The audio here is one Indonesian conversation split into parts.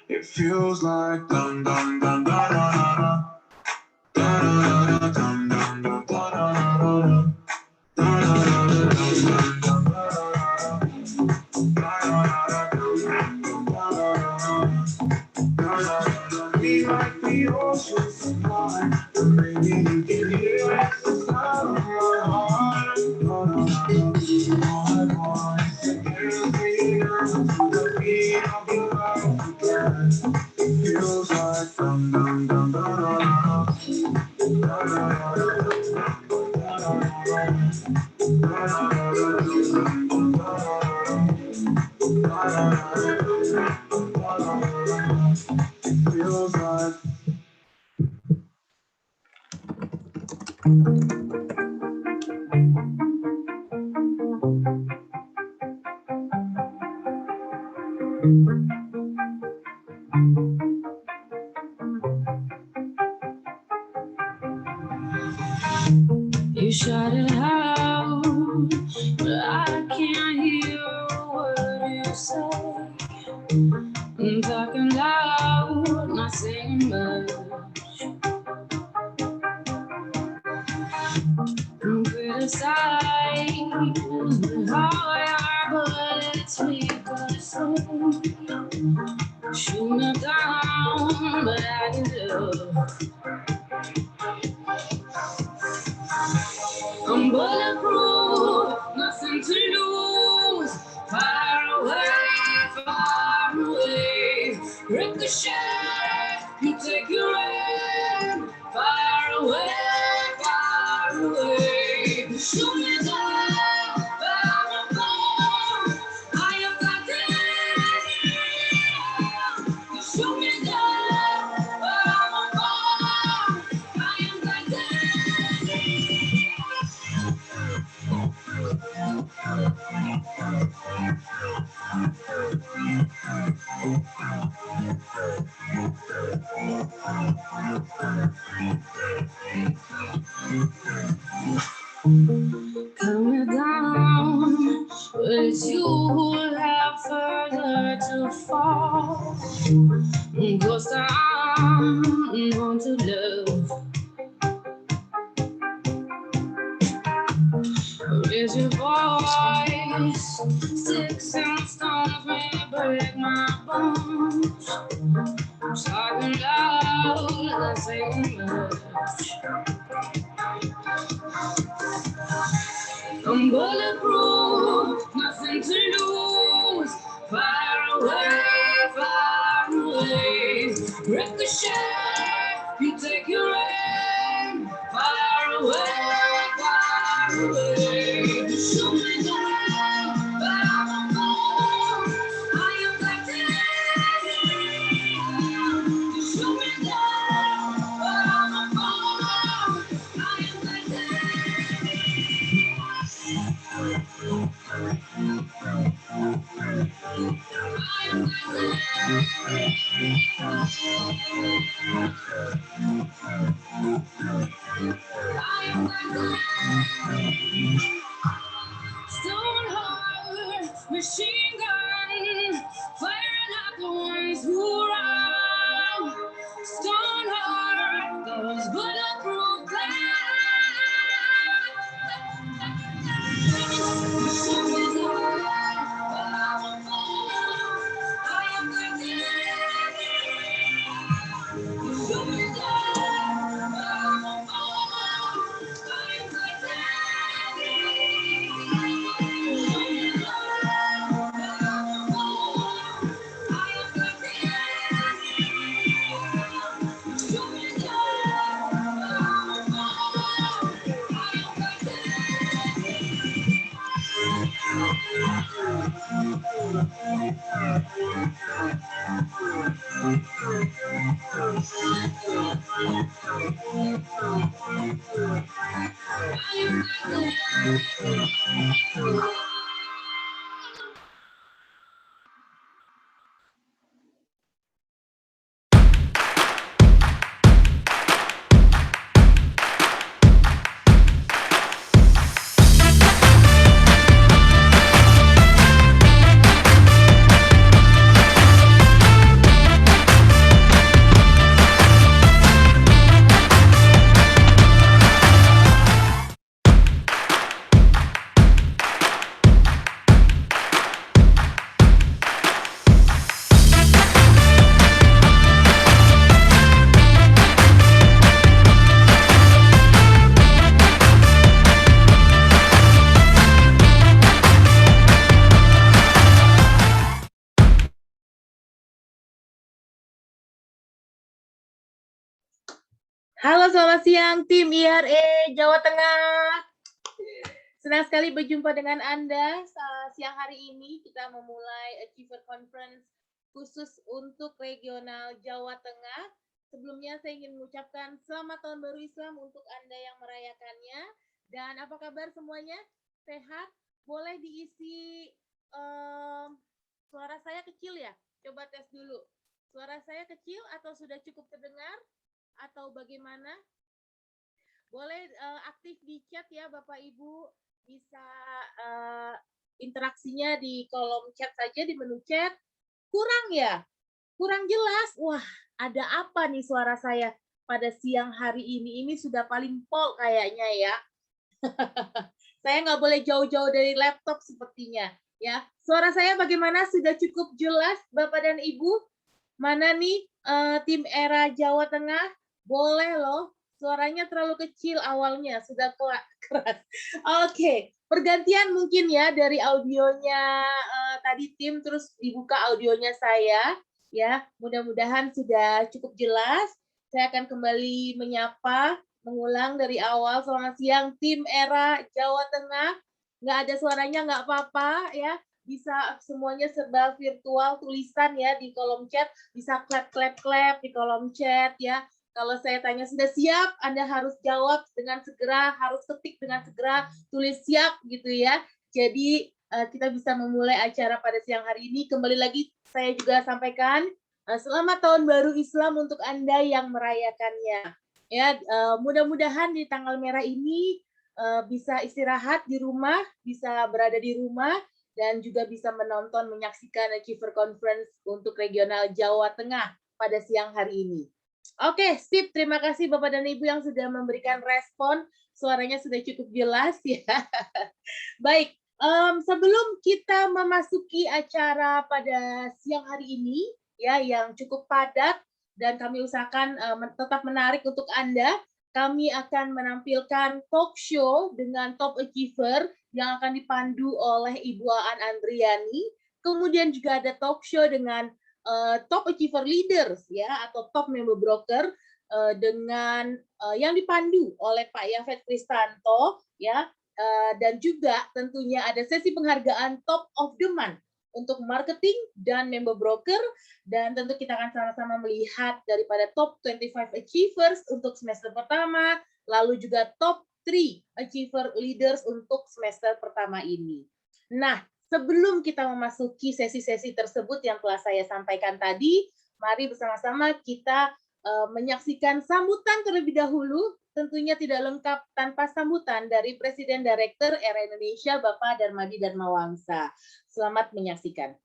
It feels like dum dum dum da da da da da dum dum dum da da da da. We like the ocean sublime, and maybe you can hear it inside of my heart. All I want is to get freedom to the beat of your love again. It feels like dum dum dum da da da. Feels like you shout it out, but I can't hear a word you say. I'm talking loud, not saying much. I'm criticized, how I but it's me, 'cause shoot me down, but I can do. I'm bulletproof, nothing to lose. Far away, ricochet. You take your aim, far away, far away. Shoot me down, but I'm gone. I am not dead. You shoot me down, but I'm gone. I am not dead. Coming down, but it's you who have further to fall. Cause I'm on to love. Raise your voice, sticks and stones may break my bones. I'm talking loud, not saying much. I'm bulletproof, nothing to lose. Far away, ricochet. You take your aim, far away. Shoot me down, but I'm gone. I am like you shoot me down, but I'm gone. I am like Stone heart, machine gun, firing at the ones who run. Stone heart, those bulletproof Halo, selamat siang tim IRE Jawa Tengah. Senang sekali berjumpa dengan Anda. Siang hari ini kita memulai Achiever Conference khusus untuk regional Jawa Tengah. Sebelumnya saya ingin mengucapkan selamat tahun baru Islam untuk Anda yang merayakannya. Dan apa kabar semuanya? Sehat? Boleh diisi suara saya kecil ya? Coba tes dulu. Suara saya kecil atau sudah cukup terdengar? Atau bagaimana? Boleh aktif di chat ya Bapak Ibu, bisa interaksinya di kolom chat saja, di menu chat. Kurang ya? Kurang jelas? Wah, ada apa nih suara saya pada siang hari ini? Ini sudah paling pol kayaknya ya. Saya nggak boleh jauh-jauh dari laptop sepertinya. Ya, suara saya bagaimana? Sudah cukup jelas Bapak dan Ibu? Mana nih tim era Jawa Tengah? Boleh loh, suaranya terlalu kecil awalnya, sudah keras. Oke, pergantian mungkin ya dari audionya tadi tim, terus dibuka audionya saya. Ya, mudah-mudahan sudah cukup jelas. Saya akan kembali menyapa, mengulang dari awal. Selamat siang tim era Jawa Tengah. Nggak ada suaranya nggak apa-apa ya. Bisa semuanya serba virtual, tulisan ya di kolom chat, bisa clap di kolom chat ya. Kalau saya tanya sudah siap, Anda harus jawab dengan segera, harus ketik dengan segera, tulis siap gitu ya. Jadi kita bisa memulai acara pada siang hari ini. Kembali lagi saya juga sampaikan selamat tahun baru Islam untuk Anda yang merayakannya. Ya, mudah-mudahan di tanggal merah ini bisa istirahat di rumah, bisa berada di rumah, dan juga bisa menonton, menyaksikan Achiever Conference untuk regional Jawa Tengah pada siang hari ini. Oke, sip. Terima kasih Bapak dan Ibu yang sudah memberikan respon. Suaranya sudah cukup jelas ya. Baik, sebelum kita memasuki acara pada siang hari ini, ya yang cukup padat dan kami usahakan tetap menarik untuk Anda, kami akan menampilkan talk show dengan top achiever yang akan dipandu oleh Ibu Aan Andriani. Kemudian juga ada talk show dengan top achiever leaders ya atau top member broker dengan yang dipandu oleh Pak Yafet Kristanto ya, dan juga tentunya ada sesi penghargaan top of the month untuk marketing dan member broker, dan tentu kita akan sama-sama melihat daripada top 25 achievers untuk semester pertama, lalu juga top 3 achiever leaders untuk semester pertama ini. Nah, sebelum kita memasuki sesi-sesi tersebut yang telah saya sampaikan tadi, mari bersama-sama kita menyaksikan sambutan terlebih dahulu, tentunya tidak lengkap tanpa sambutan dari Presiden Direktur Era Indonesia, Bapak Darmadi Darmawangsa. Selamat menyaksikan.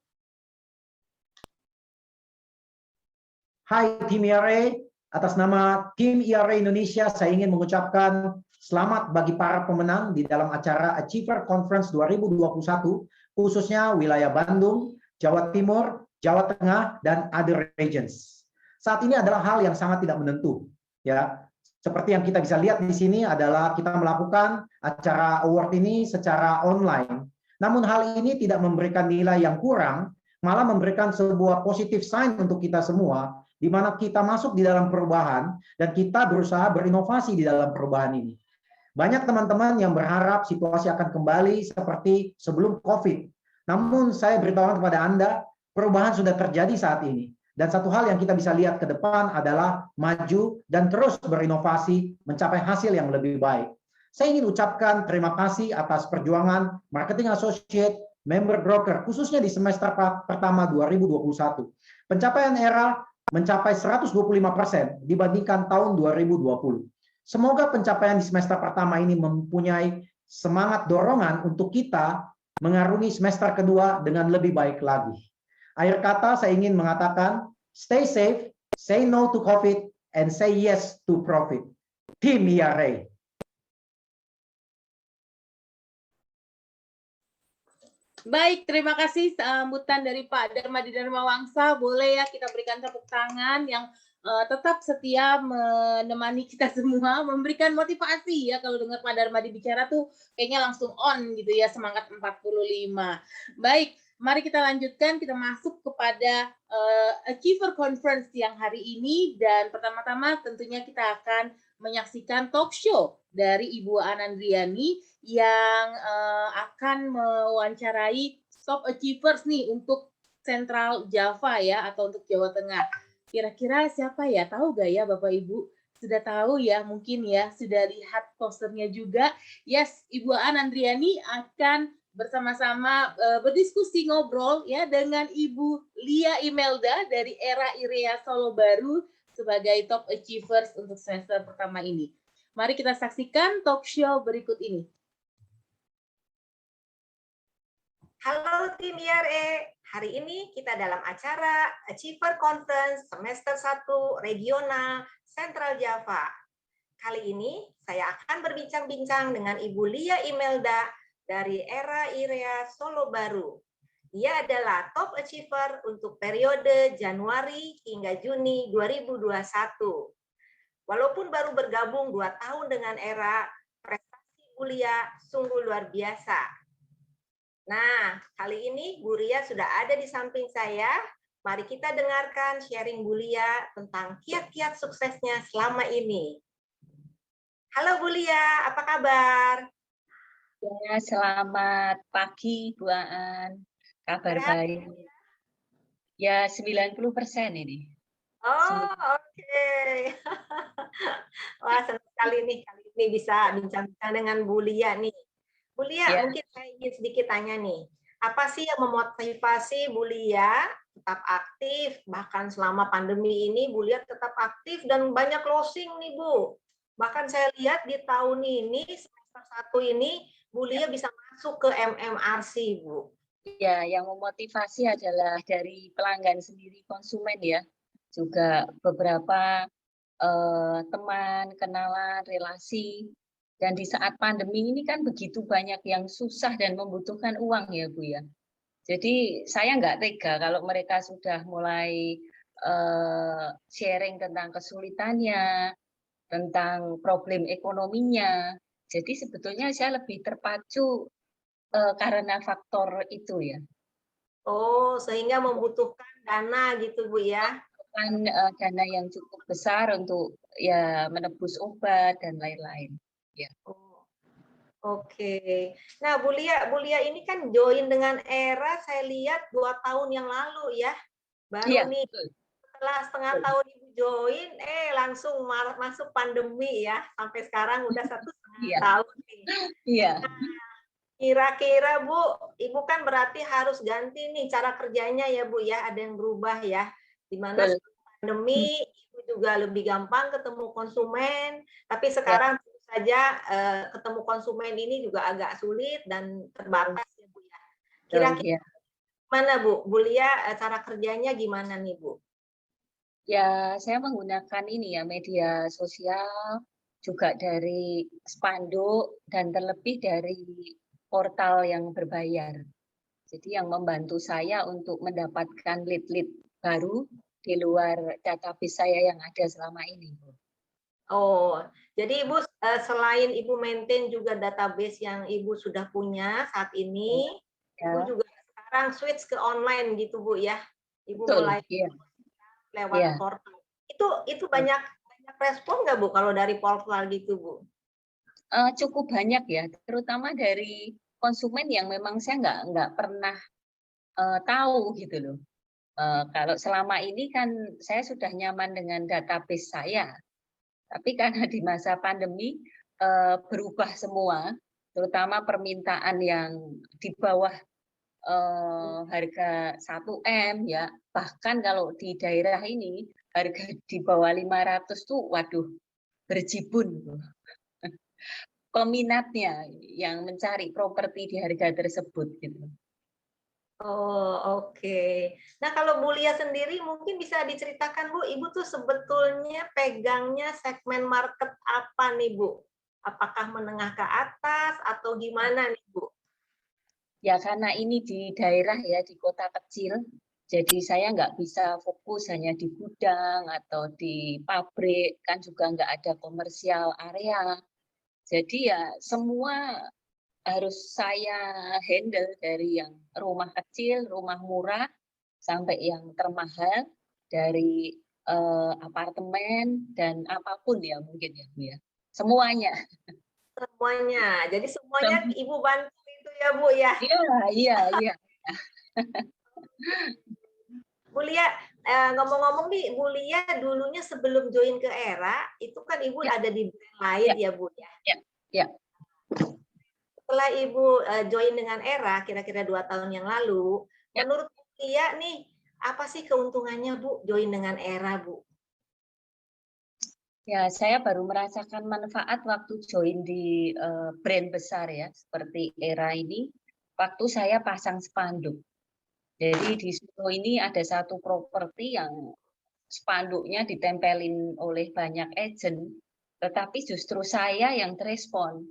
Hai tim IRA, atas nama tim IRA Indonesia saya ingin mengucapkan selamat bagi para pemenang di dalam acara Achiever Conference 2021, khususnya wilayah Bandung, Jawa Timur, Jawa Tengah, dan other regions. Saat ini adalah hal yang sangat tidak menentu, ya. Seperti yang kita bisa lihat di sini adalah kita melakukan acara award ini secara online. Namun hal ini tidak memberikan nilai yang kurang, malah memberikan sebuah positive sign untuk kita semua, di mana kita masuk di dalam perubahan dan kita berusaha berinovasi di dalam perubahan ini. Banyak teman-teman yang berharap situasi akan kembali seperti sebelum COVID. Namun saya beritahu kepada Anda, perubahan sudah terjadi saat ini. Dan satu hal yang kita bisa lihat ke depan adalah maju dan terus berinovasi mencapai hasil yang lebih baik. Saya ingin ucapkan terima kasih atas perjuangan Marketing Associate, Member Broker, khususnya di semester pertama 2021. Pencapaian era mencapai 125% dibandingkan tahun 2020. Semoga pencapaian di semester pertama ini mempunyai semangat dorongan untuk kita mengarungi semester kedua dengan lebih baik lagi. Akhir kata saya ingin mengatakan, stay safe, say no to COVID, and say yes to profit. Tim IRA. Baik, terima kasih sambutan dari Pak Darmadi Darmawangsa. Boleh ya kita berikan tepuk tangan yang tetap setia menemani kita semua, memberikan motivasi ya. Kalau dengar Pak Darmadi bicara tuh kayaknya langsung on gitu ya, semangat 45. Baik, Mari kita lanjutkan, kita masuk kepada Achiever Conference yang hari ini, dan pertama-tama tentunya kita akan menyaksikan talk show dari Ibu Anandriani yang akan mewawancarai top achievers nih untuk Central Java ya, atau untuk Jawa Tengah. Kira-kira siapa ya? Tahu gak ya Bapak Ibu? Sudah tahu ya, mungkin ya, sudah lihat posternya juga. Yes, Ibu Anandriani akan bersama-sama berdiskusi ngobrol ya dengan Ibu Lia Imelda dari Era IREA Solo Baru sebagai top achievers untuk semester pertama ini. Mari kita saksikan talk show berikut ini. Halo tim IRE, hari ini kita dalam acara Achiever Conference semester 1 Regional Central Java. Kali ini saya akan berbincang-bincang dengan Ibu Lia Imelda dari Era IREA Solo Baru. Dia adalah top achiever untuk periode Januari hingga Juni 2021. Walaupun baru bergabung 2 tahun dengan Era, prestasi Bu Lia sungguh luar biasa. Nah, kali ini Bu Lia sudah ada di samping saya. Mari kita dengarkan sharing Bu Lia tentang kiat-kiat suksesnya selama ini. Halo Bu Lia, apa kabar? Ya, selamat pagi Bu Aan. Kabar baik. Ya, 90% ini. Oh, oke. Wah, senang sekali nih kali ini bisa bincang-bincang dengan Bu Lia nih. Bu Lia, Ya. mungkin saya ingin sedikit tanya nih. Apa sih yang memotivasi Bu Lia tetap aktif, bahkan selama pandemi ini Bu Lia tetap aktif dan banyak closing nih Bu. Bahkan saya lihat di tahun ini, semester 1 ini, Bu Lia bisa masuk ke MMRC, Bu. Ya, yang memotivasi adalah dari pelanggan sendiri, konsumen ya. Juga beberapa teman, kenalan, relasi. Dan di saat pandemi ini kan begitu banyak yang susah dan membutuhkan uang ya Bu ya. Jadi saya nggak tega kalau mereka sudah mulai sharing tentang kesulitannya, tentang problem ekonominya. Jadi sebetulnya saya lebih terpacu karena faktor itu ya. Oh, sehingga membutuhkan dana gitu Bu ya. Kan dana yang cukup besar untuk ya menebus obat dan lain-lain. Ya. Oh, oke. Nah, Bu Lia ini kan join dengan Era, saya lihat 2 tahun yang lalu ya. Baru Iya, nih, betul. setelah setengah tahun Ibu join, langsung masuk pandemi ya. Sampai sekarang udah 1,5 Iya. tahun nih. Iya. Kira-kira Bu, Ibu kan berarti harus ganti nih cara kerjanya ya Bu ya, ada yang berubah ya. Di mana Betul. pandemi Ibu juga lebih gampang ketemu konsumen, tapi sekarang tentu saja ketemu konsumen ini juga agak sulit dan terbatas ya Bu ya. Kira-kira mana Bu? Bu Lia cara kerjanya gimana nih Bu? Ya, saya menggunakan ini ya media sosial, juga dari spanduk dan terlebih dari portal yang berbayar. Jadi yang membantu saya untuk mendapatkan lead-lead baru di luar database saya yang ada selama ini. Oh, jadi Ibu selain Ibu maintain juga database yang Ibu sudah punya saat ini, Ya. Ibu juga sekarang switch ke online gitu Bu ya. Ibu Betul, mulai ya. lewat Ya. portal. Itu banyak respon nggak Bu kalau dari portal gitu Bu? Cukup banyak ya, terutama dari konsumen yang memang saya nggak pernah tahu gitu loh. Kalau selama ini kan saya sudah nyaman dengan database saya, tapi karena di masa pandemi berubah semua, terutama permintaan yang di bawah harga 1M ya, bahkan kalau di daerah ini harga di bawah 500 tuh waduh berjibun peminatnya yang mencari properti di harga tersebut gitu. Oh, oke. Nah, kalau Bu Lia sendiri mungkin bisa diceritakan Bu, Ibu tuh sebetulnya pegangnya segmen market apa nih Bu? Apakah menengah ke atas atau gimana nih Bu? Ya karena ini di daerah ya, di kota kecil, jadi saya nggak bisa fokus hanya di gudang atau di pabrik, kan juga nggak ada komersial area. Jadi ya semua harus saya handle dari yang rumah kecil, rumah murah, sampai yang termahal, dari apartemen dan apapun ya mungkin ya Bu ya. Semuanya. Semuanya. Jadi semuanya Ibu bantu itu ya Bu ya. Iya. Bu Lia, ngomong-ngomong nih, Bu Lia dulunya sebelum join ke Era, itu kan Ibu ada di brand lain ya Bu ya. Ya. Setelah Ibu join dengan Era, kira-kira 2 tahun yang lalu, menurut Bu Lia nih, apa sih keuntungannya Bu join dengan Era Bu? Ya, saya baru merasakan manfaat waktu join di brand besar ya, seperti Era ini, waktu saya pasang spanduk. Jadi di Solo ini ada satu properti yang spanduknya ditempelin oleh banyak agent, tetapi justru saya yang terespon.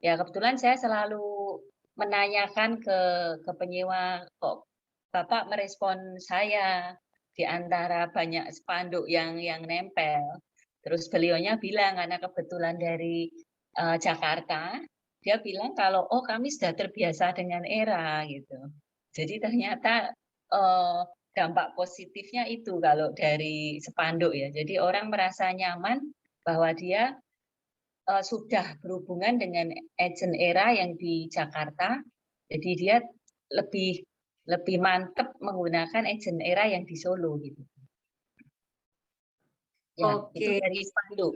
Ya, kebetulan saya selalu menanyakan ke penyewa, kok Bapak merespon saya di antara banyak spanduk yang nempel. Terus beliaunya bilang, karena kebetulan dari Jakarta, dia bilang kalau oh kami sudah terbiasa dengan Era gitu. Jadi ternyata dampak positifnya itu kalau dari spanduk ya. Jadi orang merasa nyaman bahwa dia sudah berhubungan dengan agent Era yang di Jakarta. Jadi dia lebih mantap menggunakan agent Era yang di Solo gitu. Ya, itu dari spanduk,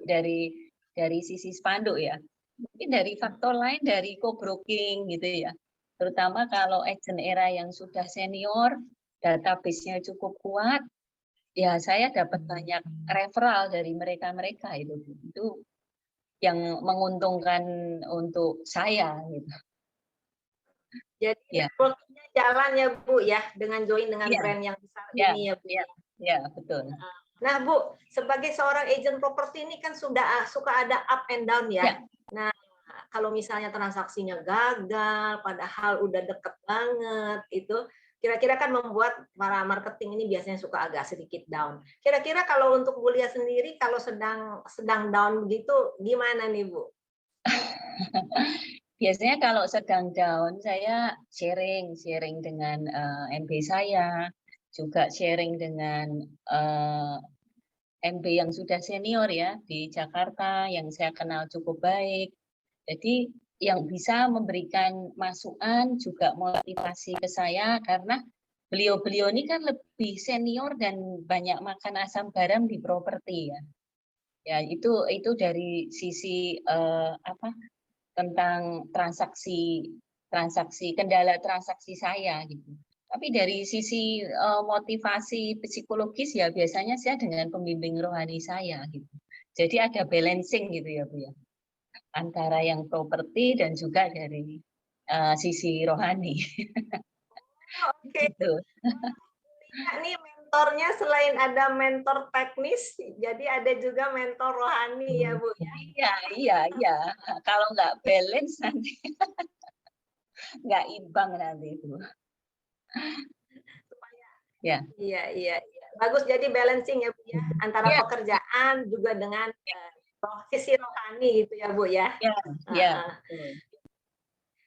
dari sisi spanduk ya. Mungkin dari faktor lain dari co-broking gitu ya. Terutama kalau agent Era yang sudah senior, database-nya cukup kuat, ya saya dapat banyak referral dari mereka-mereka itu. Itu yang menguntungkan untuk saya gitu. Jadi networknya jalan ya Bu ya, dengan join dengan brand yang besar ini ya Bu. Ya, betul. Nah Bu, sebagai seorang agent properti ini kan suka ada up and down ya. Nah, kalau misalnya transaksinya gagal, padahal udah deket banget, itu kira-kira kan membuat para marketing ini biasanya suka agak sedikit down. Kira-kira kalau untuk Bu Lia sendiri, kalau sedang down begitu, gimana nih Bu? Biasanya kalau sedang down, saya sharing dengan MB saya, juga sharing dengan MB yang sudah senior ya di Jakarta, yang saya kenal cukup baik. Jadi yang bisa memberikan masukan juga motivasi ke saya karena beliau-beliau ini kan lebih senior dan banyak makan asam garam di properti ya. Ya itu dari sisi tentang kendala transaksi saya gitu. Tapi dari sisi motivasi psikologis ya biasanya saya dengan pembimbing rohani saya gitu. Jadi ada balancing gitu ya Bu ya. Antara yang properti dan juga dari sisi rohani. Oke. Gitu. Ini mentornya selain ada mentor teknis, jadi ada juga mentor rohani ya Bu ya. Iya. Kalau nggak balance nanti nggak imbang nanti itu. Ya. Iya. Bagus jadi balancing ya Bu ya, antara pekerjaan juga dengan sisi rohani gitu ya Bu ya. Iya.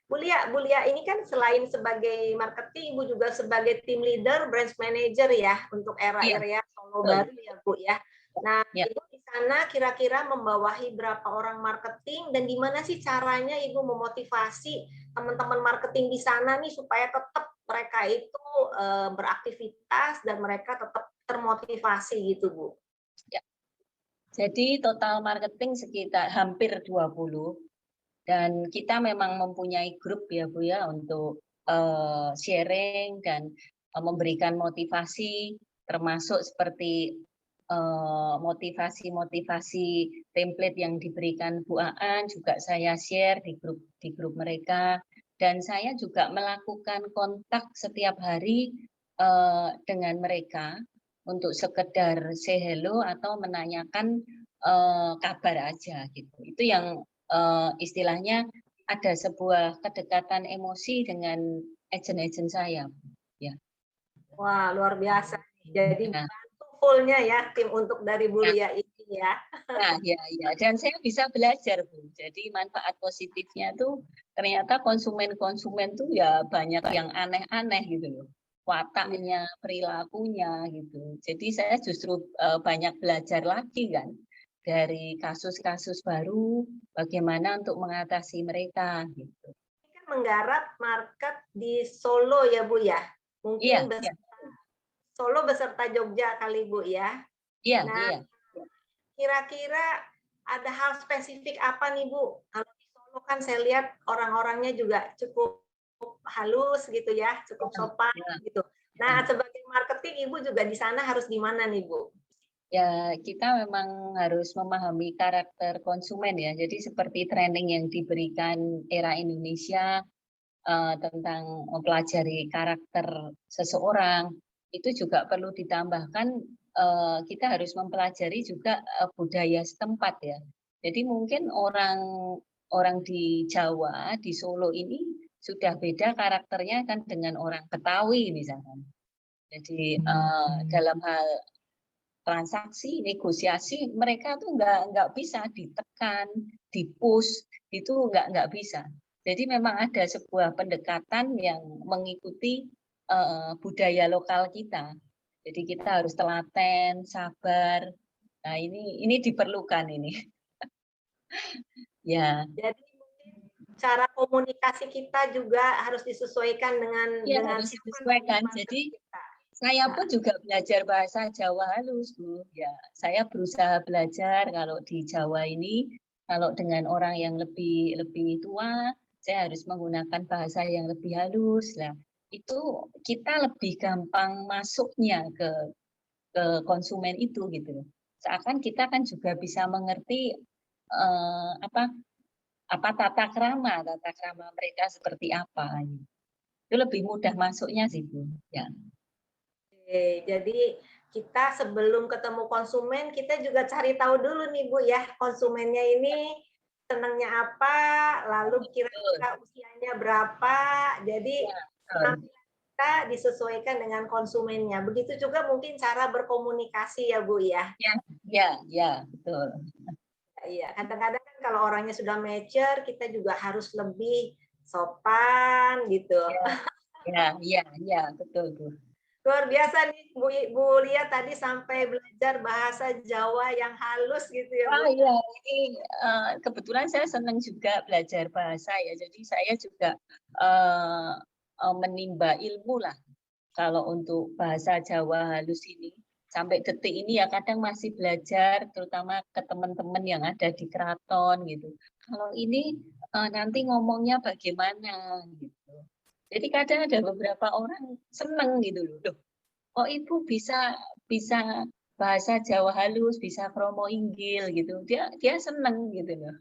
Bu Lia ini kan selain sebagai marketing, Ibu juga sebagai team leader, branch manager ya untuk era-era Solo baru ya Bu ya. Nah, Ibu di sana kira-kira membawahi berapa orang marketing dan gimana sih caranya Ibu memotivasi teman-teman marketing di sana nih supaya tetap mereka itu beraktivitas dan mereka tetap termotivasi gitu Bu. Ya. Jadi total marketing sekitar hampir 20. Dan kita memang mempunyai grup ya Bu ya untuk sharing dan memberikan motivasi termasuk seperti motivasi template yang diberikan Bu Aan juga saya share di grup mereka dan saya juga melakukan kontak setiap hari dengan mereka untuk sekedar say hello atau menanyakan kabar aja gitu. Itu yang istilahnya ada sebuah kedekatan emosi dengan agent-agent saya. Ya. Wah, luar biasa. Jadi bantu fullnya ya tim untuk dari Bu Lia ini ya. Nah, ya, dan saya bisa belajar, Bu. Jadi manfaat positifnya tuh ternyata konsumen-konsumen tuh ya banyak yang aneh-aneh gitu loh. Wataknya, perilakunya gitu. Jadi saya justru banyak belajar lagi kan dari kasus-kasus baru, bagaimana untuk mengatasi mereka gitu. Ini kan menggarap market di Solo ya Bu ya. Iya, Mungkin Solo beserta Jogja kali Bu ya. iya, Nah, iya. kira-kira ada hal spesifik apa nih Bu? Kalau di Solo kan saya lihat orang-orangnya juga cukup halus gitu ya, cukup sopan gitu. Nah, sebagai marketing Ibu juga di sana harus gimana nih Bu? Ya, kita memang harus memahami karakter konsumen ya. Jadi seperti training yang diberikan Era Indonesia tentang mempelajari karakter seseorang, itu juga perlu ditambahkan kita harus mempelajari juga budaya setempat ya. Jadi mungkin orang di Jawa, di Solo ini sudah beda karakternya kan dengan orang Betawi misalkan. Jadi dalam hal transaksi, negosiasi, mereka tuh nggak bisa ditekan, dipush, itu nggak bisa. Jadi memang ada sebuah pendekatan yang mengikuti budaya lokal kita. Jadi kita harus telaten, sabar. Nah ini diperlukan ini. Ya. Jadi mungkin cara komunikasi kita juga harus disesuaikan dengan Harus disesuaikan. Jadi saya pun juga belajar bahasa Jawa halus, Bu. Ya, saya berusaha belajar kalau di Jawa ini, kalau dengan orang yang lebih tua, saya harus menggunakan bahasa yang lebih halus. Lah, itu kita lebih gampang masuknya ke konsumen itu gitu. Seakan kita kan juga bisa mengerti apa tata krama mereka seperti apa. Itu lebih mudah masuknya sih, Bu. Ya. Oke, jadi kita sebelum ketemu konsumen, kita juga cari tahu dulu nih Bu ya, konsumennya ini senangnya apa, lalu kira-kira usianya berapa, jadi penampilan kita disesuaikan dengan konsumennya. Begitu juga mungkin cara berkomunikasi ya Bu ya. Ya, betul. Iya, kadang-kadang kan kalau orangnya sudah mature, kita juga harus lebih sopan gitu. Ya, betul, Bu. Luar biasa nih Bu Lia tadi sampai belajar bahasa Jawa yang halus gitu ya Bu. Iya, ini kebetulan saya senang juga belajar bahasa ya. Jadi saya juga menimba ilmu lah kalau untuk bahasa Jawa halus ini. Sampai detik ini ya kadang masih belajar, terutama ke teman-teman yang ada di keraton gitu. Kalau ini nanti ngomongnya bagaimana gitu. Jadi kadang ada beberapa orang seneng gitu loh. Oh ibu bisa bahasa Jawa halus, bisa kromo inggil gitu. Dia seneng gitu loh.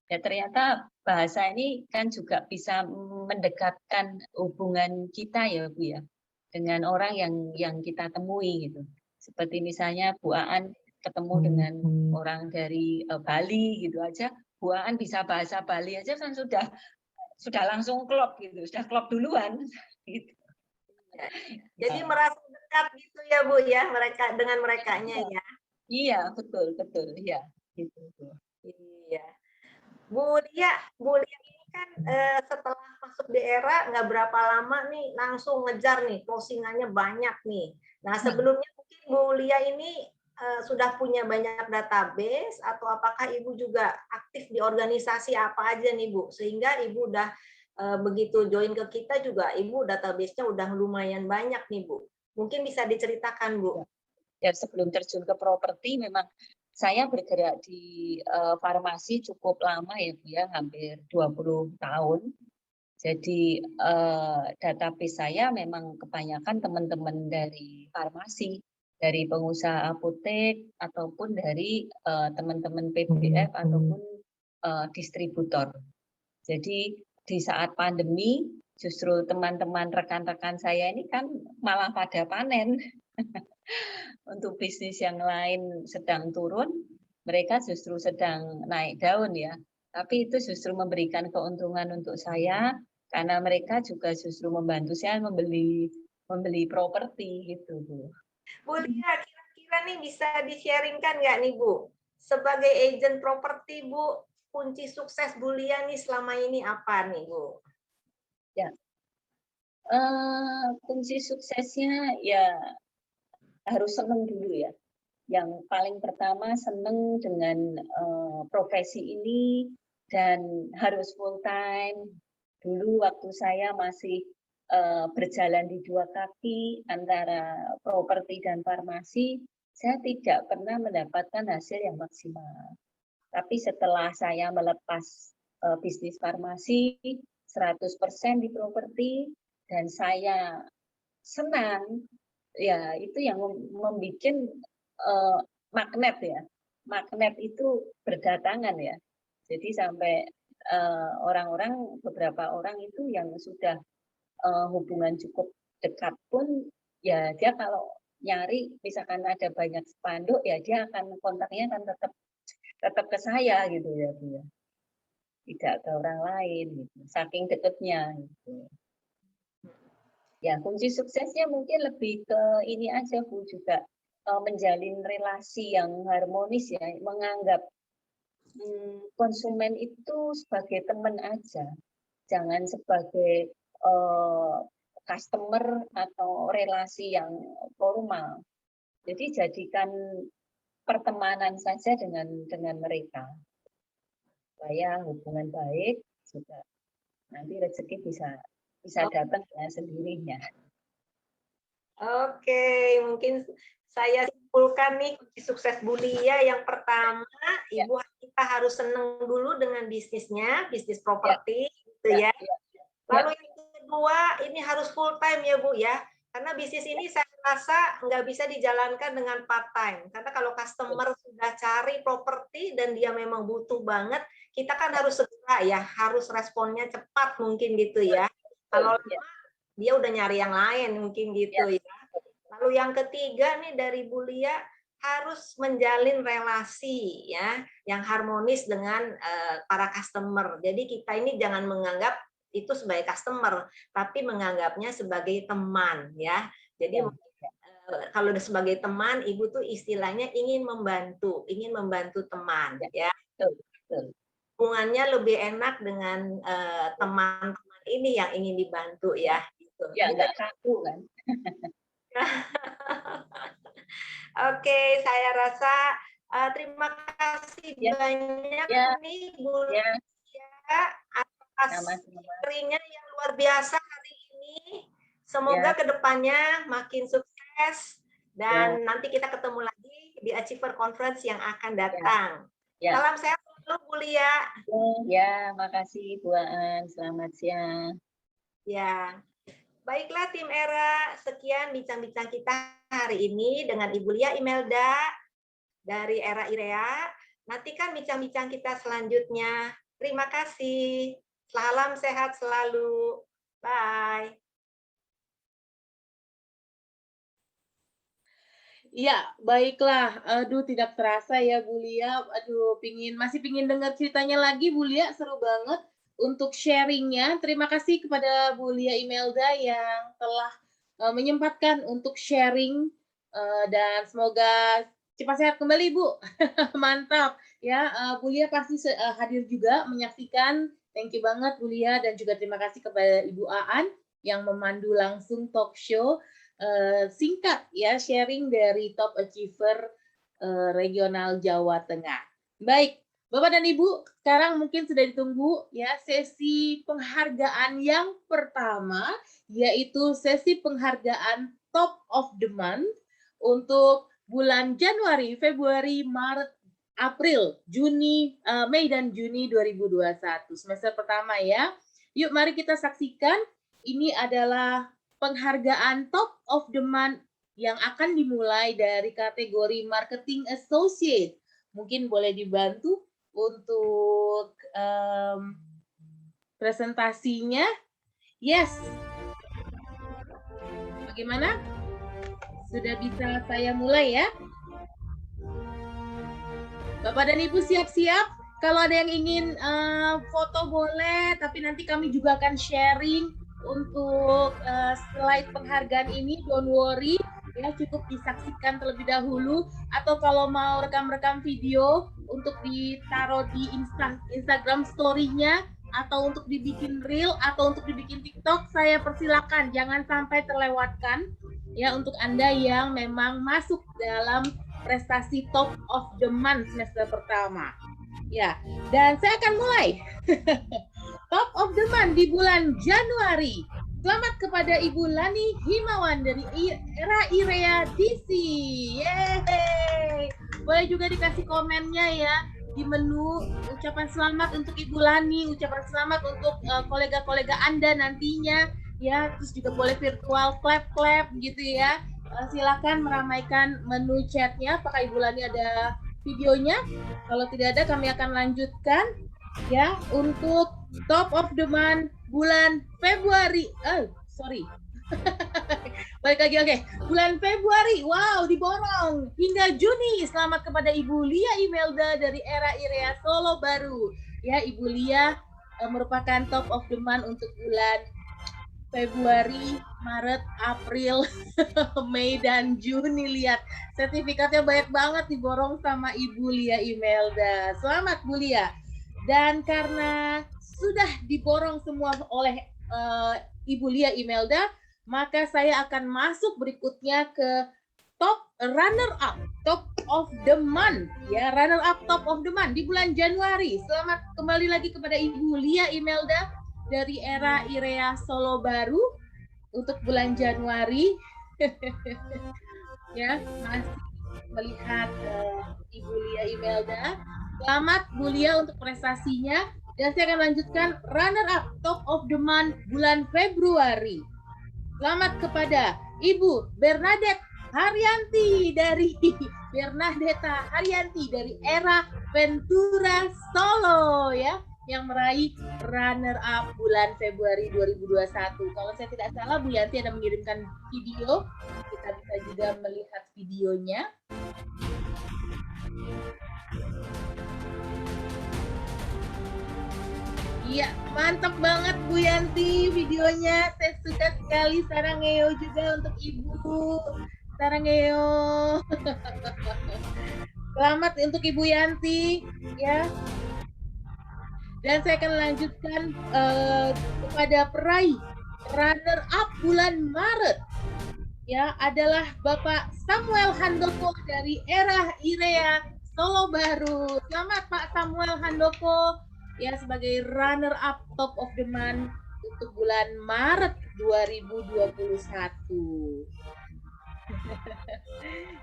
Ya ternyata bahasa ini kan juga bisa mendekatkan hubungan kita ya Bu ya dengan orang yang kita temui gitu. Seperti misalnya Bu Aan ketemu dengan orang dari Bali gitu aja, Bu Aan bisa bahasa Bali aja kan sudah langsung klop gitu, sudah klop duluan gitu. Jadi merasa dekat gitu ya Bu ya, mereka dengan merekanya ya. Iya, betul ya. Gitu. Iya. Bu Lia ini kan setelah masuk di Era nggak berapa lama nih langsung ngejar nih, closingannya banyak nih. Nah sebelumnya mungkin Bu Lia ini sudah punya banyak database atau apakah Ibu juga aktif di organisasi apa aja nih Bu? Sehingga Ibu udah begitu join ke kita juga Ibu database-nya udah lumayan banyak nih Bu. Mungkin bisa diceritakan Bu. Ya sebelum terjun ke properti memang saya bergerak di farmasi cukup lama ya Bu ya, hampir 20 tahun. Jadi database saya memang kebanyakan teman-teman dari farmasi, dari pengusaha apotek ataupun dari teman-teman PBF ataupun distributor. Jadi di saat pandemi justru teman-teman rekan-rekan saya ini kan malah pada panen. Untuk bisnis yang lain sedang turun, mereka justru sedang naik daun ya. Tapi itu justru memberikan keuntungan untuk saya karena mereka juga justru membantu saya membeli properti gitu Bu. Bu Lia, kira-kira nih bisa di-sharingkan nggak nih Bu? sebagai agent properti, Bu, kunci sukses Bu Lia nih selama ini apa nih, Bu? Ya, kunci suksesnya ya harus seneng dulu ya. Yang paling pertama seneng dengan profesi ini dan harus full time. Dulu waktu saya masih berjalan di dua kaki antara properti dan farmasi, saya tidak pernah mendapatkan hasil yang maksimal. Tapi setelah saya melepas bisnis farmasi 100% di properti dan saya senang, ya itu yang membuat magnet ya. Magnet itu berdatangan ya. Jadi sampai orang-orang, beberapa orang itu yang sudah hubungan cukup dekat pun, ya dia kalau nyari, misalkan ada banyak spanduk, ya dia akan kontaknya akan tetap ke saya gitu ya, Bu ya. Tidak ke orang lain gitu. Saking dekatnya gitu. Ya, kunci suksesnya mungkin lebih ke ini aja, Bu, juga menjalin relasi yang harmonis ya, menganggap konsumen itu sebagai teman aja, jangan sebagai customer atau relasi yang formal. Jadi jadikan pertemanan saja dengan mereka, supaya hubungan baik juga nanti rezeki bisa datang dengan sendirinya. Oke, mungkin saya simpulkan nih kunci sukses Bu Lia. Yang pertama, Ibu kita harus senang dulu dengan bisnisnya, bisnis properti, gitu ya. Lalu yang kedua, ini harus full time ya Bu ya, karena bisnis ini saya rasa nggak bisa dijalankan dengan part time. Karena kalau customer sudah cari properti dan dia memang butuh banget, kita kan harus segera ya, harus responnya cepat mungkin gitu ya. Kalau lama, dia udah nyari yang lain mungkin gitu ya. Lalu yang ketiga nih dari Bu Lia, harus menjalin relasi ya yang harmonis dengan para customer. Jadi kita ini jangan menganggap itu sebagai customer, tapi menganggapnya sebagai teman ya. Jadi kalau sebagai teman, Ibu tuh istilahnya ingin membantu teman ya. Hubungannya lebih enak dengan teman-teman ini yang ingin dibantu ya. Gitu. Ya nggak kaku kan. Oke, saya rasa terima kasih banyak nih Bu Lia atas sharingnya yang luar biasa hari ini. Semoga kedepannya makin sukses dan nanti kita ketemu lagi di Achiever Conference yang akan datang. Salam sehat selalu Bu Lia. Ya, makasih Bu Aan. Selamat siang. Ya. Baiklah tim ERA, sekian bincang-bincang kita hari ini dengan Ibu Lia Imelda dari ERA IREA. Nantikan bincang-bincang kita selanjutnya. Terima kasih. Salam sehat selalu. Bye. Ya, baiklah. Aduh, tidak terasa ya Bu Lia. Aduh, masih pingin dengar ceritanya lagi Bu Lia, seru banget. Untuk sharingnya, terima kasih kepada Bu Lia Imelda yang telah menyempatkan untuk sharing dan semoga cepat sehat kembali Bu. Mantap ya, Bu Lia pasti hadir juga menyaksikan. Thank you banget Bu Lia dan juga terima kasih kepada Ibu Aan yang memandu langsung talk show singkat ya, sharing dari Top Achiever Regional Jawa Tengah. Baik. Bapak dan Ibu, sekarang mungkin sudah ditunggu ya sesi penghargaan yang pertama, yaitu sesi penghargaan Top of the Month untuk bulan Januari, Februari, Maret, April, Juni, Mei dan Juni 2021. Semester pertama ya. Yuk mari kita saksikan, ini adalah penghargaan Top of the Month yang akan dimulai dari kategori Marketing Associate. Mungkin boleh dibantu untuk presentasinya. Yes. Bagaimana? Sudah bisa saya mulai ya? Bapak dan Ibu siap-siap? Kalau ada yang ingin foto boleh, tapi nanti kami juga akan sharing untuk slide penghargaan ini. Don't worry, ya cukup disaksikan terlebih dahulu. Atau kalau mau rekam-rekam video, untuk ditaruh di Instagram story-nya, atau untuk dibikin reel, atau untuk dibikin TikTok, saya persilakan, jangan sampai terlewatkan ya untuk Anda yang memang masuk dalam prestasi top of the month semester pertama. Ya, dan saya akan mulai. Top of the month di bulan Januari. Selamat kepada Ibu Lani Himawan dari Era Irea DC. Yeay. Boleh juga dikasih komennya ya di menu, ucapan selamat untuk Ibu Lani, ucapan selamat untuk kolega-kolega Anda nantinya ya, terus juga boleh virtual clap gitu ya. Silakan meramaikan menu chatnya. Apakah Ibu Lani ada videonya? Kalau tidak ada, kami akan lanjutkan ya untuk top of the month bulan Februari. Balik lagi, oke. Bulan Februari, wow, diborong hingga Juni. Selamat kepada Ibu Lia Imelda dari Era Irea Solo Baru. Ya, Ibu Lia merupakan top of the month untuk bulan Februari, Maret, April, Mei, dan Juni. Lihat, sertifikatnya banyak banget diborong sama Ibu Lia Imelda. Selamat, Bu Lia. Dan karena sudah diborong semua oleh Ibu Lia Imelda, maka saya akan masuk berikutnya ke top runner up, top of the month, ya, runner up top of the month di bulan Januari. Selamat kembali lagi kepada Ibu Lia Imelda dari Era Irea Solo Baru untuk bulan Januari. Ya, masih melihat Ibu Lia Imelda. Selamat Bu Lia untuk prestasinya. Dan saya akan lanjutkan runner up top of the month bulan Februari. Selamat kepada Ibu Bernadette Haryanti dari Era Ventura Solo ya, yang meraih runner up bulan Februari 2021. Kalau saya tidak salah, Bu Yanti ada mengirimkan video. Kita bisa juga melihat videonya. Iya, mantap banget Bu Yanti videonya. Saya suka sekali. Sarangeo juga untuk Ibu. Sarangeo. Selamat untuk Ibu Yanti ya. Dan saya akan lanjutkan kepada peraih runner up bulan Maret ya, adalah Bapak Samuel Handoko dari Era Irea Solo Baru. Selamat Pak Samuel Handoko ya, sebagai runner up top of the month untuk bulan Maret 2021.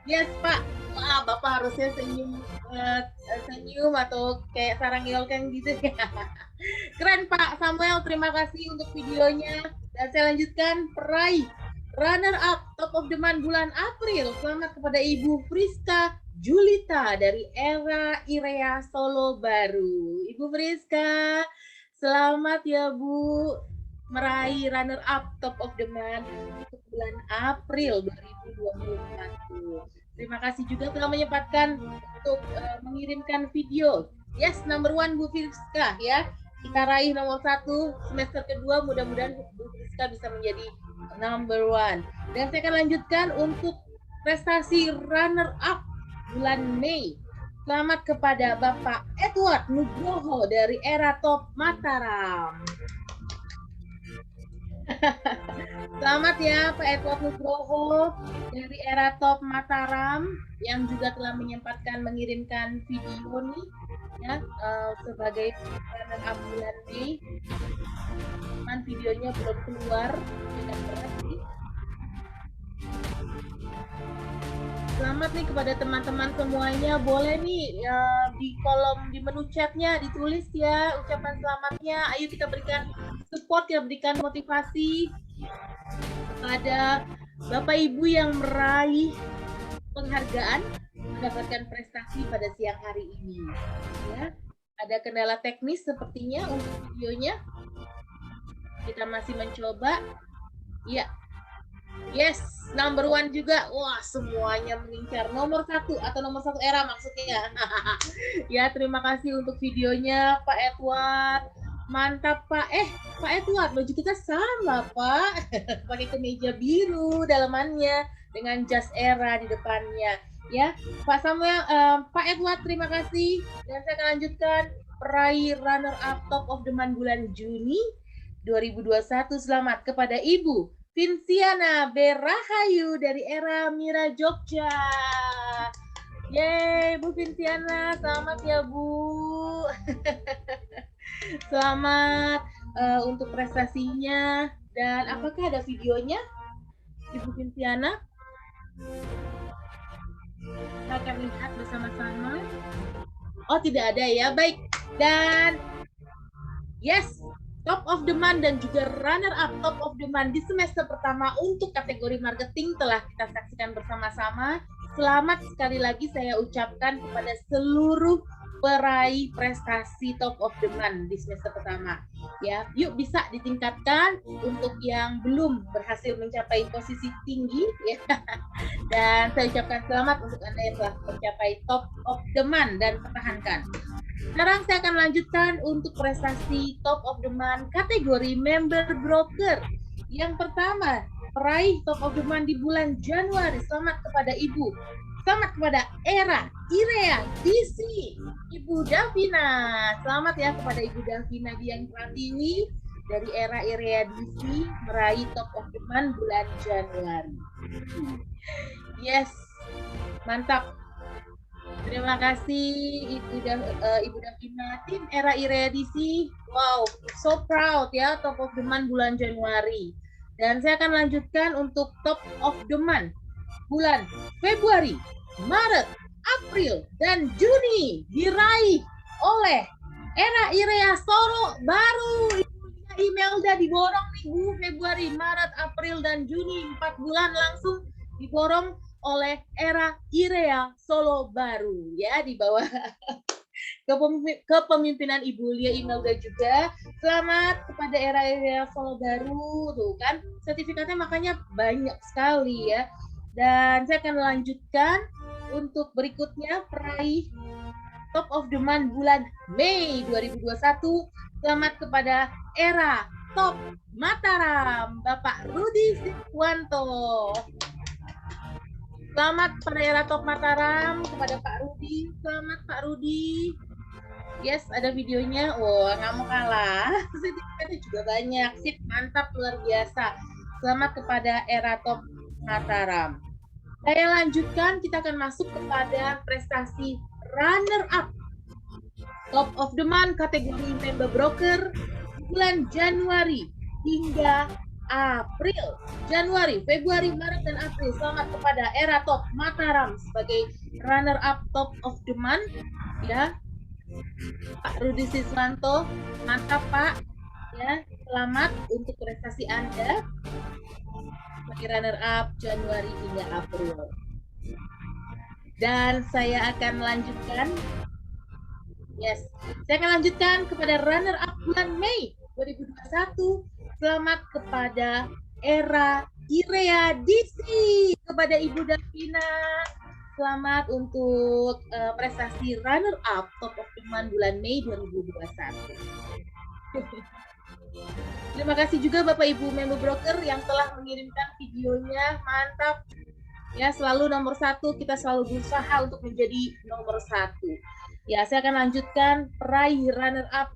Yes Pak, wah Bapak harusnya senyum atau kayak Sarangil kan gitu ya. Keren Pak Samuel, terima kasih untuk videonya. Dan saya lanjutkan peraih runner up top of the month bulan April. Selamat kepada Ibu Friska Julita dari Era Irea Solo Baru. Ibu Friska, selamat ya Bu, meraih runner up top of the month untuk bulan April 2021. Terima kasih juga telah menyempatkan untuk mengirimkan video. Yes, number one Bu Friska ya. Kita raih nomor 1 semester kedua, mudah-mudahan Bu Friska bisa menjadi number one. Dan saya akan lanjutkan untuk prestasi runner up bulan Mei. Selamat kepada Bapak Edward Nugroho dari Era Top Mataram. Selamat ya Pak Edward Nugroho dari Era Top Mataram yang juga telah menyempatkan mengirimkan video nih ya, sebagai runner up bulan Mei. Man, videonya belum keluar, tidak berarti. Selamat nih kepada teman-teman semuanya. Boleh nih ya, di kolom di menu chatnya ditulis ya ucapan selamatnya. Ayo kita berikan support ya, berikan motivasi kepada Bapak Ibu yang meraih penghargaan, mendapatkan prestasi pada siang hari ini. Ya, ada kendala teknis sepertinya untuk videonya. Kita masih mencoba. Ya. Yes, number one juga. Wah, semuanya mengincar nomor 1 atau nomor 1 Era maksudnya. Ya, terima kasih untuk videonya Pak Edward. Mantap Pak. Pak Edward, baju kita sama Pak. Pakai kemeja biru dalamannya. dengan jas era di depannya. Ya, Pak Samuel, Pak Edward, terima kasih. Dan saya akan lanjutkan peraih runner up top of the month bulan Juni 2021. Selamat kepada Ibu Vinciana Berahayu dari era Mira Jogja. Yeay, Bu Vinciana, selamat ya Bu. Selamat untuk prestasinya. Dan apakah ada videonya, Ibu Vinciana? Kita akan lihat bersama-sama. Oh, tidak ada ya. Baik. Dan yes, top of the month dan juga runner up top of the month di semester pertama untuk kategori marketing telah kita saksikan bersama-sama. Selamat sekali lagi saya ucapkan kepada seluruh peraih prestasi top of the month di semester pertama. Ya, yuk bisa ditingkatkan untuk yang belum berhasil mencapai posisi tinggi ya. Dan saya ucapkan selamat untuk Anda yang telah mencapai top of the month dan pertahankan. Sekarang saya akan lanjutkan untuk prestasi top of the month kategori member broker. Yang pertama, peraih top of the month di bulan Januari. Selamat kepada Ibu. Selamat kepada Era Irea DC, Ibu Davina. Selamat ya kepada Ibu Davina Dian Pratiwi dari Era Irea DC meraih top of the month bulan Januari. Yes, mantap. Terima kasih Ibu Davina, tim Era Irea DC. Wow, so proud ya top of the month bulan Januari. Dan saya akan lanjutkan untuk top of the month bulan Februari, Maret, April, dan Juni diraih oleh Era Irea Solo baru. Imelda diborong nih Bu, Februari, Maret, April, dan Juni 4 bulan langsung diborong oleh Era Irea Solo baru ya di bawah kepemimpinan Ibu Lia Imelda juga. Selamat kepada Era Irea Solo baru tuh kan sertifikatnya makanya banyak sekali ya. Dan saya akan lanjutkan untuk berikutnya peraih top of the month bulan Mei 2021. Selamat kepada Era Top Mataram, Bapak Rudi Siswanto. Selamat kepada Era Top Mataram, kepada Pak Rudi. Selamat Pak Rudi. Yes, ada videonya. Wah, nggak mau kalah. Sertifikatnya juga banyak. Sip, mantap, luar biasa. Selamat kepada Era Top Mataram. Saya lanjutkan, kita akan masuk kepada prestasi runner up top of the month kategori member broker bulan Januari hingga April. Januari, Februari, Maret, dan April. Selamat kepada Era Top Mataram sebagai runner up top of the month ya. Pak Rudi Siswanto, mantap Pak ya. Selamat untuk prestasi Anda sebagai runner up Januari hingga April. Dan saya akan lanjutkan. Yes, saya akan lanjutkan kepada runner up bulan Mei 2021. Selamat kepada Era Irea DC, kepada Ibu Davina. Selamat untuk prestasi runner up top of the month bulan Mei 2021. Terima kasih juga Bapak Ibu member broker yang telah mengirimkan videonya, mantap. Ya, selalu nomor 1, kita selalu berusaha untuk menjadi nomor 1. Ya, saya akan lanjutkan peraih runner up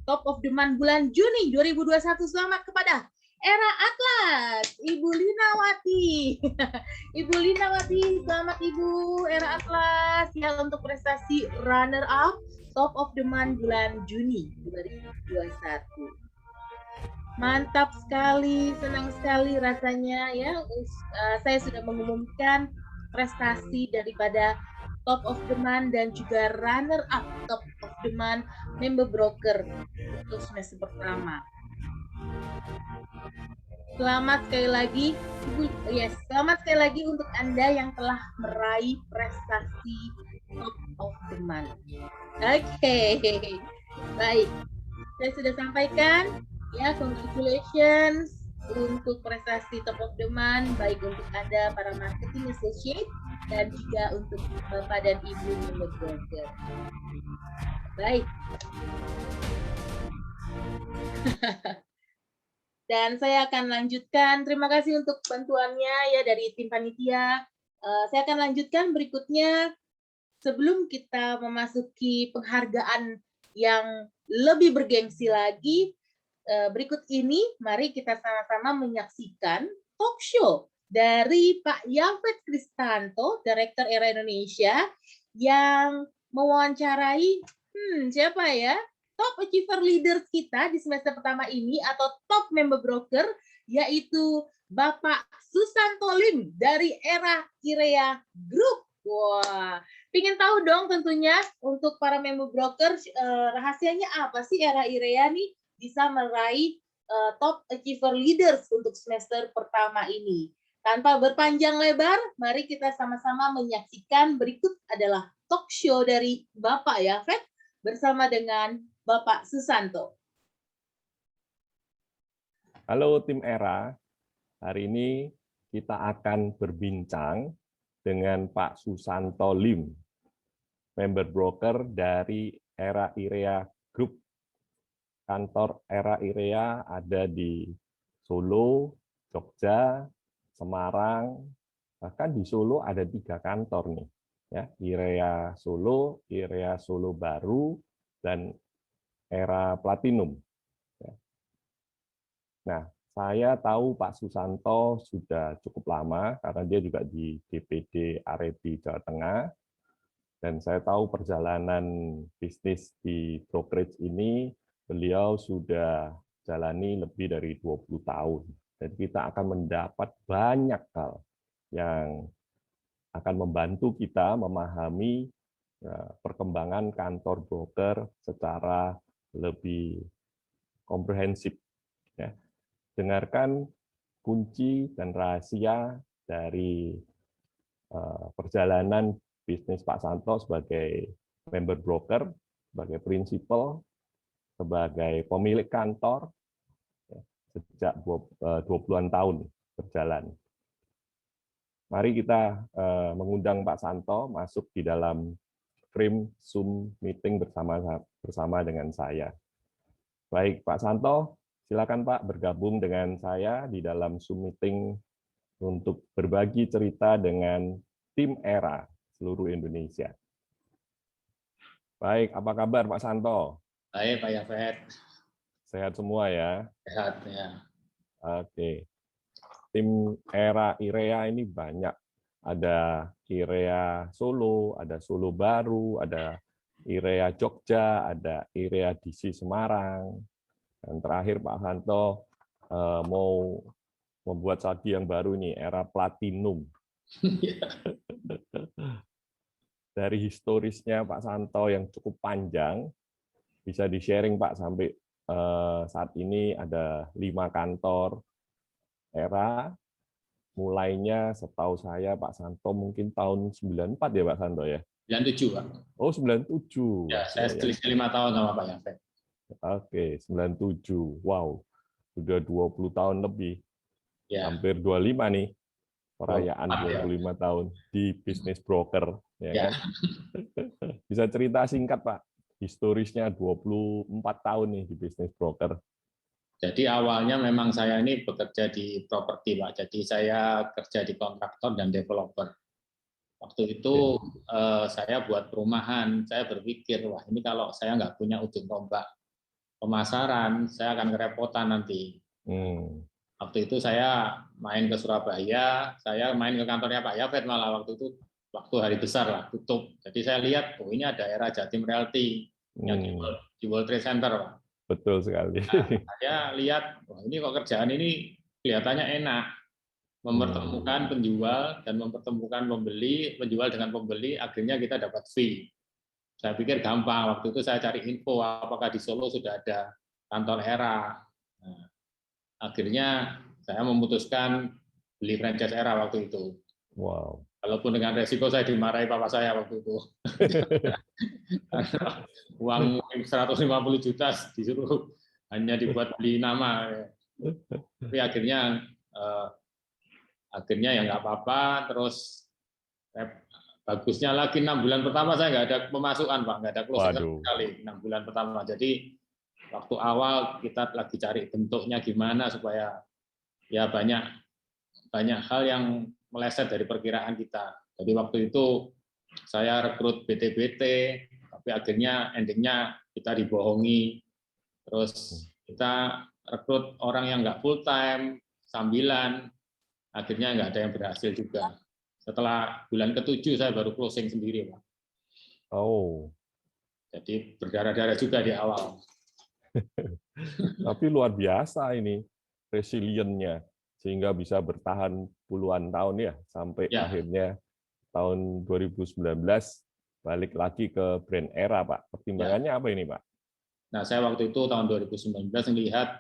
top of the month bulan Juni 2021. Selamat kepada Era Atlas, Ibu Linawati. Ibu Linawati, selamat Ibu Era Atlas ya untuk prestasi runner up top of the month bulan Juni 2021. Mantap sekali, senang sekali rasanya ya. Saya sudah mengumumkan prestasi daripada top of the month dan juga runner up top of the month member broker untuk semester pertama. Selamat sekali lagi, yes, selamat sekali lagi untuk Anda yang telah meraih prestasi top of the month. Oke, baik. Saya sudah sampaikan. Ya, congratulations untuk prestasi top of the month, baik untuk Anda para marketing associate dan juga untuk Bapak dan Ibu member broker. Baik. Dan saya akan lanjutkan. Terima kasih untuk bantuannya ya dari tim panitia. Saya akan lanjutkan berikutnya sebelum kita memasuki penghargaan yang lebih bergengsi lagi. Berikut ini, mari kita sama-sama menyaksikan talk show dari Pak Yafet Kristanto, Direktur ERA Indonesia, yang mewawancarai siapa ya? Top Achiever Leaders kita di semester pertama ini atau top member broker, yaitu Bapak Susanto Lim dari ERA IREA Group. Wah, pingin tahu dong tentunya untuk para member broker, rahasianya apa sih ERA IREA nih bisa meraih top Achiever Leaders untuk semester pertama ini. Tanpa berpanjang lebar, mari kita sama-sama menyaksikan berikut adalah talk show dari Bapak Yafet bersama dengan Bapak Susanto. Halo tim ERA, hari ini kita akan berbincang dengan Pak Susanto Lim, member broker dari ERA IREA Group. Kantor ERA IREA ada di Solo, Jogja, Semarang, bahkan di Solo ada 3 kantor nih, ya, IREA Solo, IREA Solo Baru, dan ERA Platinum. Nah, saya tahu Pak Susanto sudah cukup lama karena dia juga di DPD Areti Jawa Tengah, dan saya tahu perjalanan bisnis di brokerage ini beliau sudah jalani lebih dari 20 tahun. Jadi kita akan mendapat banyak hal yang akan membantu kita memahami perkembangan kantor broker secara lebih komprehensif. Ya. Dengarkan kunci dan rahasia dari perjalanan bisnis Pak Santo sebagai member broker, sebagai prinsipal, sebagai pemilik kantor, ya, sejak 20-an tahun berjalan. Mari kita mengundang Pak Santo masuk di dalam frame Zoom meeting bersama dengan saya. Baik, Pak Santo, silakan Pak bergabung dengan saya di dalam Zoom meeting untuk berbagi cerita dengan tim ERA seluruh Indonesia. Baik, apa kabar Pak Santo? Baik, Pak Yafet. Sehat semua ya? Sehat ya. Oke. Tim ERA IREA ini banyak. Ada IREA Solo, ada Solo Baru, ada IREA Jogja, ada IREA DC Semarang. Dan terakhir Pak Santo mau membuat satu yang baru nih, ERA Platinum. Dari historisnya Pak Santo yang cukup panjang, bisa di-sharing Pak sampai saat ini ada 5 kantor ERA. Mulainya setahu saya Pak Santo mungkin tahun 94 ya Pak Santo ya? 97, Pak. Oh 97. Ya, saya selisih 5 tahun sama Pak Yafet. Oke, 97. Wow, sudah 20 tahun lebih. Ya. Hampir 25 nih. Perayaan 25 tahun di bisnis broker. Ya. Kan? Bisa cerita singkat Pak, historisnya 24 tahun nih di bisnis broker. Jadi awalnya memang saya ini bekerja di properti, Pak. Jadi saya kerja di kontraktor dan developer. Waktu itu saya buat perumahan, saya berpikir, wah ini kalau saya nggak punya ujung tombak pemasaran, saya akan kerepotan nanti. Waktu itu saya main ke Surabaya, saya main ke kantornya Pak Yafet malah waktu itu, waktu hari besar lah, tutup. Jadi saya lihat, oh ini ada ERA Jatim Realty yang di World Trade Center, Pak. Betul sekali. Nah, saya lihat, wah ini kok kerjaan ini kelihatannya enak, mempertemukan penjual dan mempertemukan pembeli, penjual dengan pembeli, akhirnya kita dapat fee. Saya pikir gampang. Waktu itu saya cari info apakah di Solo sudah ada kantor ERA. Nah, akhirnya saya memutuskan beli franchise ERA waktu itu. Wow. Walaupun dengan resiko saya dimarahi papa saya waktu itu. Uang 150 juta disuruh hanya dibuat beli nama. Tapi akhirnya ya nggak apa-apa. Terus bagusnya lagi 6 bulan pertama saya nggak ada pemasukan Pak, nggak ada closing sekali 6 bulan pertama. Jadi waktu awal kita lagi cari bentuknya gimana supaya ya banyak hal yang meleset dari perkiraan kita. Jadi waktu itu saya rekrut BT-BT, tapi akhirnya endingnya kita dibohongi. Terus kita rekrut orang yang nggak full time, sambilan, akhirnya nggak ada yang berhasil juga. Setelah bulan ke-7 saya baru closing sendiri, Pak. Oh. Jadi berdarah-darah juga di awal. Tapi luar biasa ini resiliennya, sehingga bisa bertahan puluhan tahun ya, sampai akhirnya tahun 2019 balik lagi ke brand Era, Pak. Pertimbangannya apa ini, Pak? Nah, saya waktu itu tahun 2019 melihat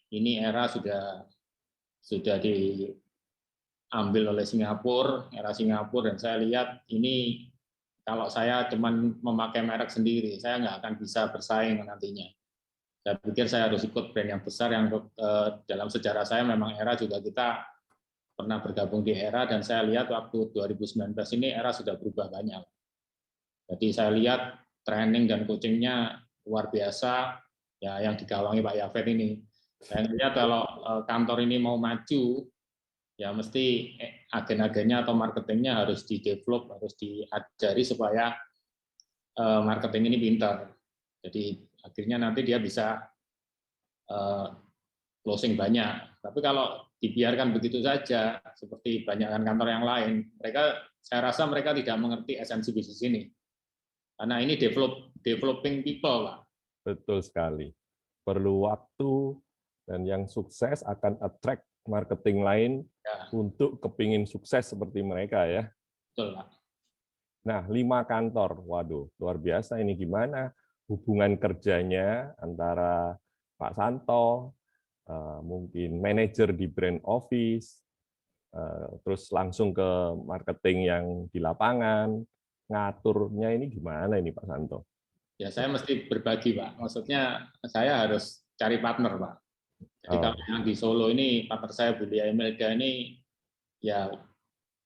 ini Era sudah diambil oleh Singapura, Era Singapura, dan saya lihat ini kalau saya cuman memakai merek sendiri, saya nggak akan bisa bersaing nantinya. Saya pikir saya harus ikut brand yang besar yang dalam sejarah saya memang Era juga kita pernah bergabung di Era, dan saya lihat waktu 2019 ini Era sudah berubah banyak. Jadi saya lihat training dan coachingnya luar biasa, ya yang digawangi Pak Yafet ini. Saya lihat kalau kantor ini mau maju, ya mesti agen-agennya atau marketingnya harus di-develop, harus diajari supaya marketing ini pintar. Jadi akhirnya nanti dia bisa closing banyak. Tapi kalau dibiarkan begitu saja, seperti banyakkan kantor yang lain, saya rasa mereka tidak mengerti esensi bisnis ini. Karena ini developing people, Pak. Betul sekali. Perlu waktu, dan yang sukses akan attract marketing lain untuk kepingin sukses seperti mereka ya. Betul, Pak. Nah, 5 kantor, waduh, luar biasa ini. Gimana hubungan kerjanya antara Pak Santo, mungkin manajer di brand office, terus langsung ke marketing yang di lapangan, ngaturnya ini gimana ini Pak Santo? Ya saya mesti berbagi, Pak. Maksudnya saya harus cari partner, Pak. Jadi kalau yang di Solo ini, partner saya Bulia Imelda ini ya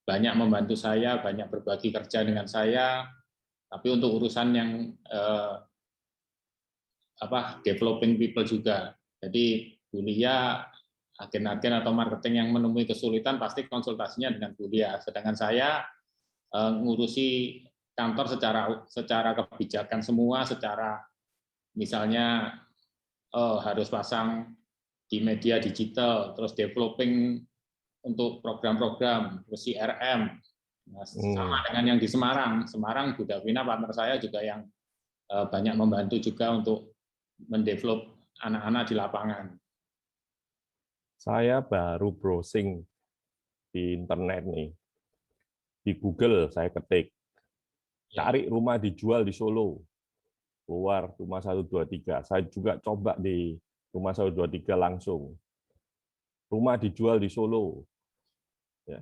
banyak membantu saya, banyak berbagi kerja dengan saya, tapi untuk urusan yang developing people juga. Jadi Bulia, agen-agen atau marketing yang menemui kesulitan pasti konsultasinya dengan Bulia. Sedangkan saya ngurusi kantor secara kebijakan semua, secara misalnya harus pasang di media digital, terus developing untuk program-program, terus CRM. Nah, sama dengan yang di Semarang. Semarang Bu Davina partner saya juga yang banyak membantu juga untuk mendevelop anak-anak di lapangan. Saya baru browsing di internet nih. Di Google saya ketik, cari rumah dijual di Solo. Keluar rumah 123. Saya juga coba di rumah 123 langsung. Rumah dijual di Solo. Ya.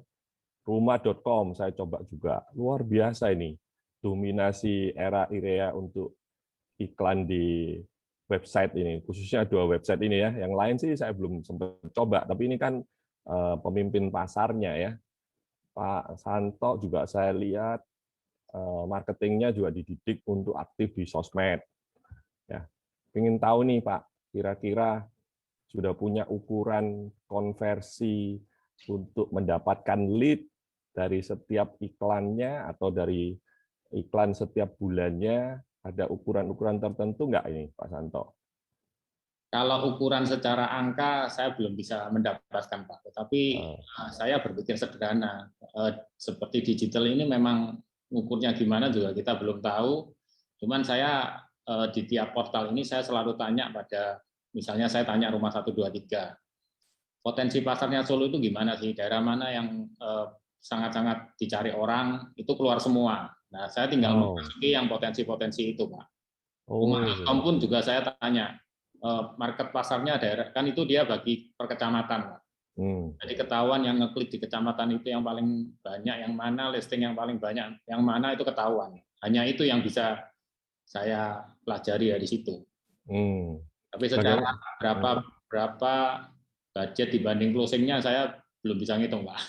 Rumah.com saya coba juga. Luar biasa ini. Dominasi Era IREA untuk iklan di website ini. Khususnya 2 website ini ya. Yang lain sih saya belum sempat coba. Tapi ini kan pemimpin pasarnya ya. Pak Santo juga saya lihat marketingnya juga dididik untuk aktif di sosmed. Ya, ingin tahu nih Pak, kira-kira sudah punya ukuran konversi untuk mendapatkan lead dari setiap iklannya atau dari iklan setiap bulannya, ada ukuran-ukuran tertentu nggak ini Pak Santo? Kalau ukuran secara angka saya belum bisa mendapatkan Pak, tetapi saya berpikir sederhana. Seperti digital ini memang ukurnya gimana juga kita belum tahu. Cuman saya di tiap portal ini saya selalu tanya pada, misalnya saya tanya rumah 123, potensi pasarnya Solo itu gimana sih? Daerah mana yang sangat-sangat dicari orang, itu keluar semua. Nah, saya tinggal memasuki yang potensi-potensi itu, Pak. Rumah.com pun juga saya tanya, market pasarnya daerah, kan itu dia bagi per kecamatan, Pak. Jadi ketahuan yang ngeklik di kecamatan itu yang paling banyak, yang mana listing yang paling banyak, yang mana itu ketahuan. Hanya itu yang bisa saya pelajari dari situ. Tapi secara berapa budget dibanding closingnya saya belum bisa ngitung, Pak.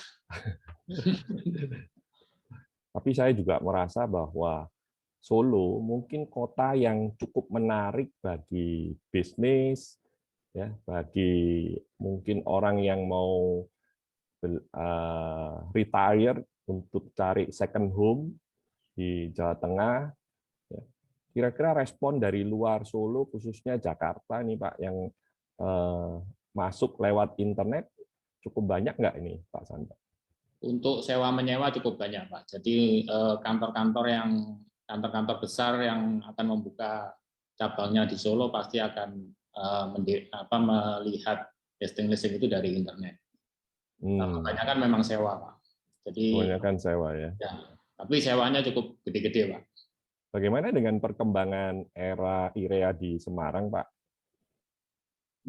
Tapi saya juga merasa bahwa Solo mungkin kota yang cukup menarik bagi bisnis, ya, bagi mungkin orang yang mau retire untuk cari second home di Jawa Tengah. Kira-kira respon dari luar Solo, khususnya Jakarta nih Pak, yang masuk lewat internet cukup banyak nggak ini Pak Santo? Untuk sewa menyewa cukup banyak Pak. Jadi kantor-kantor besar yang akan membuka cabangnya di Solo pasti akan melihat listing-listing itu dari internet. Kebanyakan memang sewa Pak. Jadi kebanyakan sewa ya. Tapi sewanya cukup gede-gede Pak. Bagaimana dengan perkembangan era IREA di Semarang, Pak?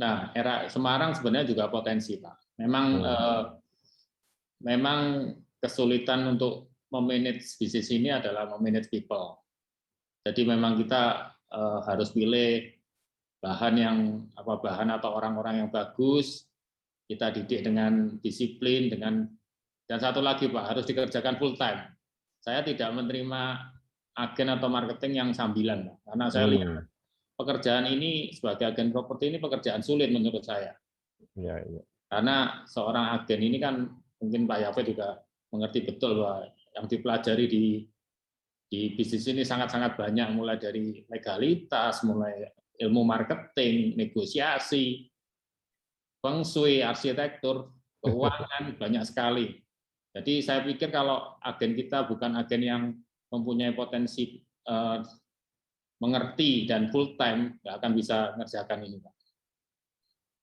Nah, era Semarang sebenarnya juga potensi, Pak. Memang kesulitan untuk memanage bisnis ini adalah memanage people. Jadi memang kita harus pilih bahan atau orang-orang yang bagus. Kita didik dengan disiplin, dan satu lagi Pak, harus dikerjakan full time. Saya tidak menerima agen atau marketing yang sambilan, Pak. Karena saya lihat pekerjaan ini sebagai agen properti ini pekerjaan sulit menurut saya. Ya. Karena seorang agen ini kan, mungkin Pak Yafet juga mengerti betul bahwa yang dipelajari di bisnis ini sangat-sangat banyak, mulai dari legalitas, mulai ilmu marketing, negosiasi, feng shui, arsitektur, keuangan, banyak sekali. Jadi saya pikir kalau agen kita bukan agen yang mempunyai potensi mengerti dan full time, nggak akan bisa mengerjakan ini, Pak.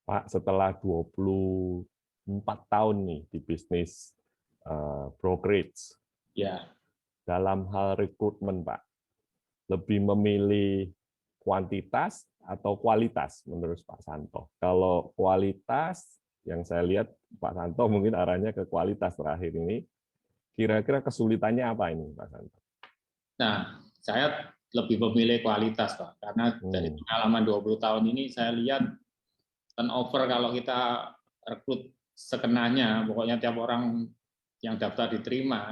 Pak, setelah 24 tahun nih di bisnis brokerage, ya, dalam hal rekrutmen, Pak, lebih memilih kuantitas atau kualitas menurut Pak Santo? Kalau kualitas, yang saya lihat Pak Santo mungkin arahnya ke kualitas terakhir ini, kira-kira kesulitannya apa ini, Pak Santo? Nah, saya lebih memilih kualitas, Pak, karena dari pengalaman 20 tahun ini saya lihat turnover kalau kita rekrut sekenanya, pokoknya tiap orang yang daftar diterima,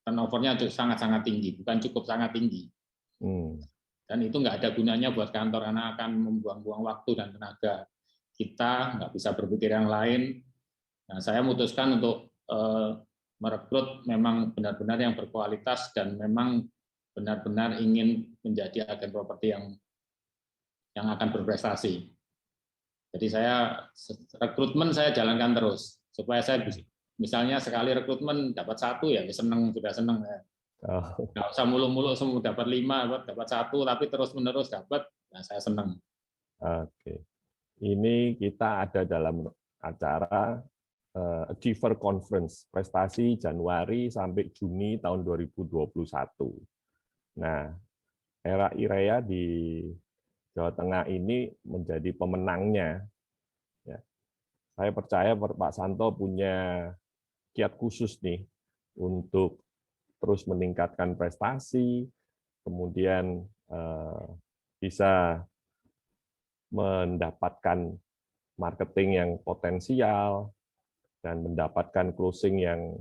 turnovernya sangat-sangat tinggi, bukan cukup sangat tinggi. Dan itu nggak ada gunanya buat kantor, karena akan membuang-buang waktu dan tenaga kita, nggak bisa berpikir yang lain. Nah, saya memutuskan untuk merekrut memang benar-benar yang berkualitas dan memang benar-benar ingin menjadi agen properti yang akan berprestasi. Jadi saya rekrutmen saya jalankan terus supaya saya misalnya sekali rekrutmen dapat 1 ya seneng, sudah seneng ya. Nggak usah mulu-mulu semua dapat 5, dapat 1, tapi terus-menerus dapat, nah saya seneng. Oke. Ini kita ada dalam acara Achiever Conference, prestasi Januari sampai Juni tahun 2021. Nah, era IREA di Jawa Tengah ini menjadi pemenangnya. Ya. Saya percaya Pak Santo punya kiat khusus nih untuk terus meningkatkan prestasi, kemudian bisa mendapatkan marketing yang potensial dan mendapatkan closing yang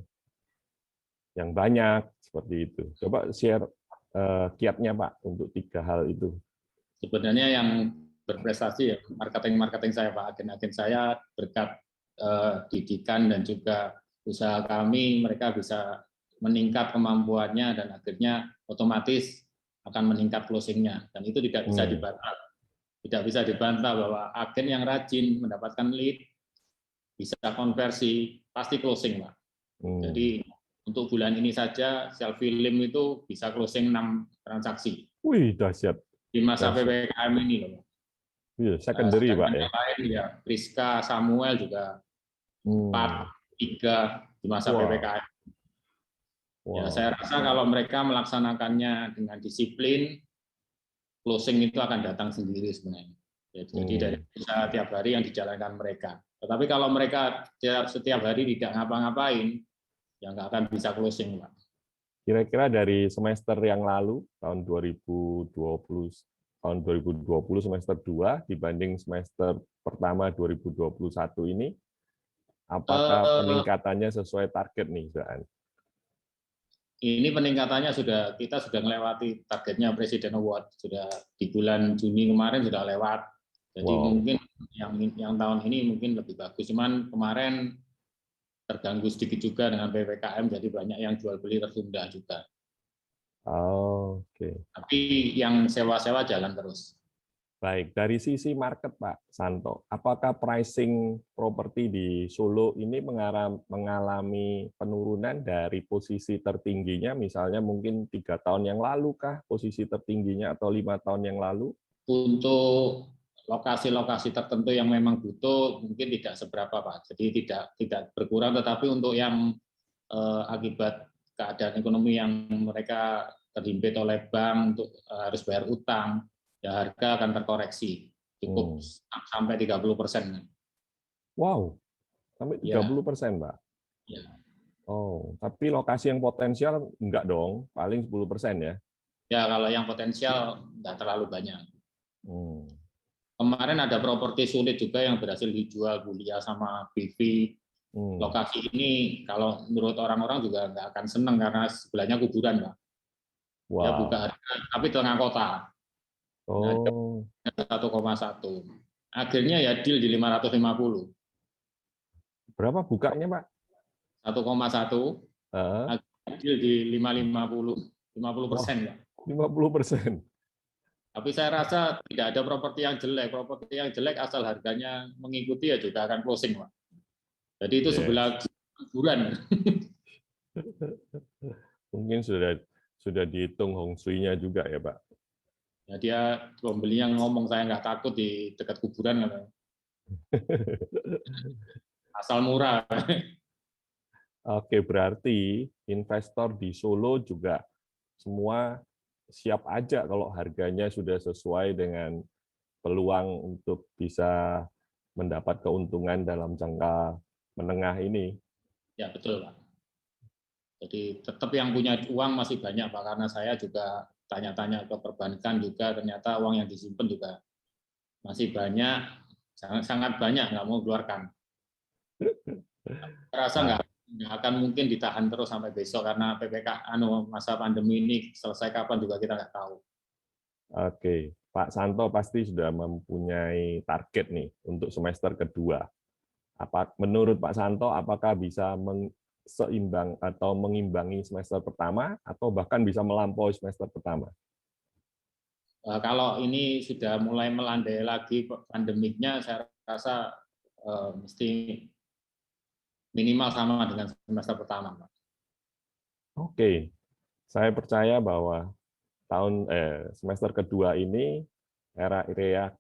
banyak seperti itu. Coba share kiatnya Pak untuk 3 hal itu. Sebenarnya yang berprestasi ya marketing saya Pak, agen-agen saya berkat didikan dan juga usaha kami, mereka bisa meningkat kemampuannya dan akhirnya otomatis akan meningkat closingnya, dan itu tidak bisa dibantah. Tidak bisa dibantah bahwa agen yang rajin mendapatkan lead bisa konversi, pasti closing Pak. Jadi untuk bulan ini saja selfie lim itu bisa closing 6 transaksi. Wih, dahsyat. Di masa PPKM ini loh. Iya, secondary Pak ya. Lain ya, Rizka, Samuel juga 4, 3 di masa PPKM. Ya, saya rasa kalau mereka melaksanakannya dengan disiplin, closing itu akan datang sendiri sebenarnya. Jadi dari usaha tiap hari yang dijalankan mereka. Tetapi kalau mereka setiap hari tidak ngapa-ngapain, ya nggak akan bisa closing, Pak. Kira-kira dari semester yang lalu, tahun 2020 semester 2 dibanding semester pertama 2021 ini, apakah peningkatannya sesuai target nih, Zaan? ini peningkatannya kita sudah melewati targetnya Presiden Award, sudah di bulan Juni kemarin sudah lewat. Jadi mungkin yang tahun ini mungkin lebih bagus. Cuman kemarin terganggu sedikit juga dengan PPKM, jadi banyak yang jual beli tertunda juga. Oke. Tapi yang sewa-sewa jalan terus. Baik, dari sisi market Pak Santo, apakah pricing properti di Solo ini mengalami penurunan dari posisi tertingginya, misalnya mungkin 3 tahun yang lalu kah posisi tertingginya atau 5 tahun yang lalu? Untuk lokasi-lokasi tertentu yang memang butuh mungkin tidak seberapa Pak, jadi tidak berkurang, tetapi untuk yang akibat keadaan ekonomi yang mereka terhimpit oleh bank untuk harus bayar utang, ya harga akan terkoreksi cukup sampai 30%. Wow, sampai 30%, Pak. Ya. Oh, tapi lokasi yang potensial enggak dong, paling 10% ya? Ya, kalau yang potensial enggak terlalu banyak. Kemarin ada properti sulit juga yang berhasil dijual Bulia sama BV. Lokasi ini kalau menurut orang-orang juga nggak akan senang karena sebelahnya kuburan, Pak. Wow. Ya buka harga, tapi tengah kota. Oh. 1,1. Akhirnya ya deal di 550. Berapa bukanya, Pak? 1,1. Deal di 550. 50%, Pak. 50%. Tapi saya rasa tidak ada properti yang jelek. Properti yang jelek asal harganya mengikuti ya juga akan closing, Pak. Jadi itu sebelah kuburan. Mungkin sudah dihitung Hong Shui-nya juga ya, Pak. Ya dia pembelinya ngomong saya nggak takut di dekat kuburan katanya. Asal murah. Oke, berarti investor di Solo juga semua siap aja kalau harganya sudah sesuai dengan peluang untuk bisa mendapat keuntungan dalam jangka menengah ini. Ya betul, Pak. Jadi tetap yang punya uang masih banyak, Pak, karena saya juga tanya-tanya ke perbankan juga, ternyata uang yang disimpan juga masih banyak, sangat banyak, nggak mau keluarkan. Saya rasa nggak akan mungkin ditahan terus sampai besok, karena masa pandemi ini selesai kapan juga kita nggak tahu. Oke, Pak Santo pasti sudah mempunyai target nih untuk semester kedua. Menurut Pak Santo, apakah bisa seimbang atau mengimbangi semester pertama atau bahkan bisa melampaui semester pertama? Kalau ini sudah mulai melandai lagi pandemiknya, saya rasa mesti minimal sama dengan semester pertama, Pak. Oke, saya percaya bahwa semester kedua ini era IREA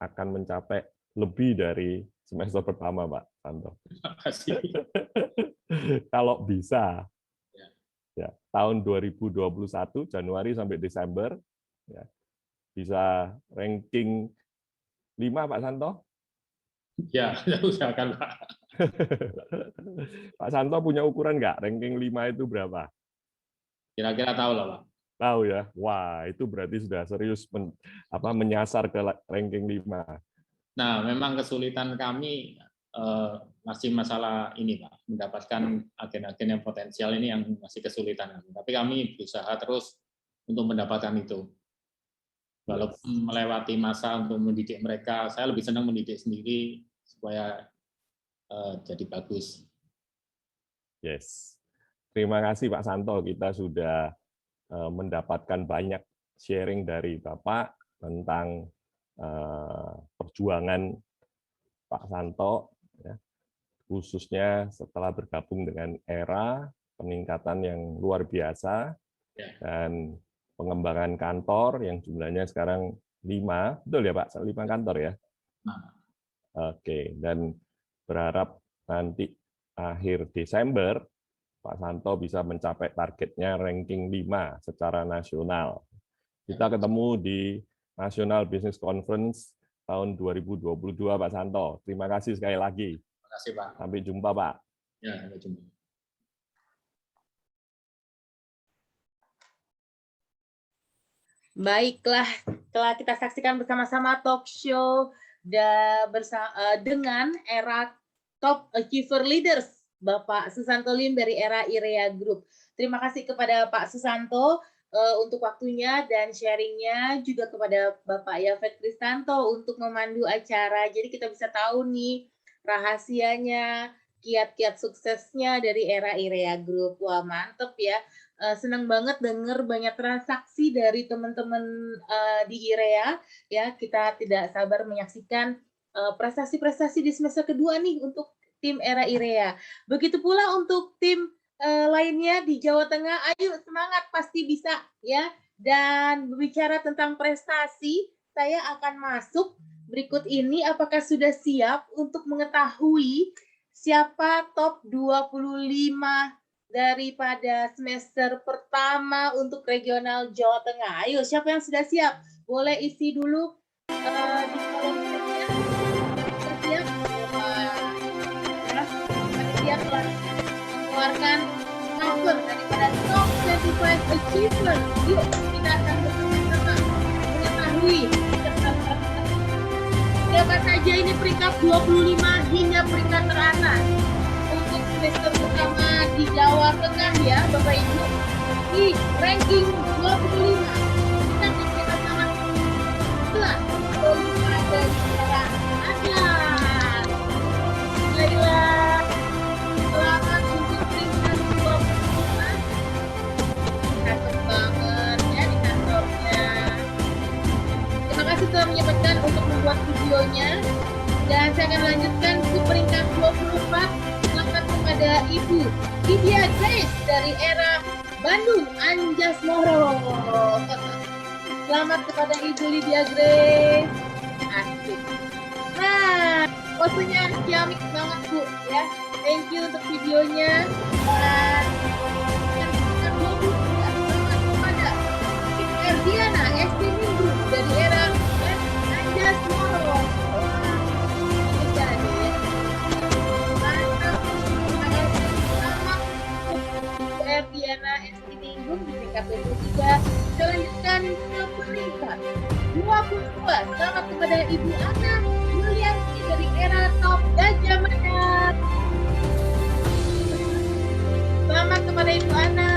akan mencapai lebih dari semester pertama, Pak Santo. Terima kasih. Kalau bisa, ya, tahun 2021 Januari sampai Desember ya, bisa ranking 5, Pak Santo? Ya, saya usahakan, Pak. Pak Santo punya ukuran nggak? Ranking 5 itu berapa? Kira-kira tahu lah, Pak. Tahu ya? Wah, itu berarti sudah serius menyasar ke ranking 5. Nah, memang kesulitan kami masih masalah ini, Pak, mendapatkan agen-agen yang potensial ini yang masih kesulitan. Tapi kami berusaha terus untuk mendapatkan itu. Walaupun melewati masa untuk mendidik mereka, saya lebih senang mendidik sendiri supaya jadi bagus. Yes. Terima kasih Pak Santo, kita sudah mendapatkan banyak sharing dari Bapak tentang perjuangan Pak Santo, ya, khususnya setelah bergabung dengan era peningkatan yang luar biasa dan pengembangan kantor yang jumlahnya sekarang 5, betul ya Pak? 5 kantor ya? Oke, dan berharap nanti akhir Desember Pak Santo bisa mencapai targetnya ranking 5 secara nasional. Kita ketemu di National Business Conference tahun 2022, Pak Santo. Terima kasih sekali lagi. Terima kasih, Pak. Sampai jumpa, Pak. Ya, sampai jumpa. Baiklah, telah kita saksikan bersama-sama talk show dengan era Top Achiever Leaders Bapak Susanto Lim dari Era IREA Group. Terima kasih kepada Pak Susanto untuk waktunya dan sharingnya, juga kepada Bapak Yafet Kristanto untuk memandu acara. Jadi kita bisa tahu nih rahasianya, kiat-kiat suksesnya dari Era IREA Group. Wah, mantep ya. Senang banget dengar banyak transaksi dari teman-teman di IREA. Ya, kita tidak sabar menyaksikan prestasi-prestasi di semester kedua nih untuk tim Era IREA. Begitu pula untuk tim lainnya di Jawa Tengah, ayo semangat, pasti bisa ya. Dan berbicara tentang prestasi, saya akan masuk berikut ini. Apakah sudah siap untuk mengetahui siapa top 25 daripada semester pertama untuk regional Jawa Tengah? Ayo, siapa yang sudah siap? Boleh isi dulu di kolom chatnya. Siap? Siap lah. Mengeluarkan cover daripada top 25 achievement. Yuk, kita akan bersama-sama mengetahui siapa saja ini peringkat 25 hingga peringkat teratas untuk semester pertama di Jawa Tengah ya, Bapak Ibu. Di ranking 25 kita sama setelah ada Laila. Laila, selamat untuk peringkat 25. Cakep banget ya di kantornya. Terima kasih telah menyempatkan untuk membuat videonya. Dan saya akan lanjutkan ke peringkat 24. Selamat kepada Ibu Lydia Grace dari Era Bandung, Anjas Moro. Selamat kepada Ibu Lydia Grace. Asik. Nah, posenya ciamik banget Bu ya. Thank you untuk videonya. Dan yang ke-23 selamat kepada Ibu Erdiana ST Minggu dari Era Anjas Moro. Erdiana ST Minggu di peringkat 23. Kita lanjutkan ke peringkat 22. Selamat kepada Ibu Ana Yulianti dari Era Top Gajah Mada. Selamat kepada Ibu Ana.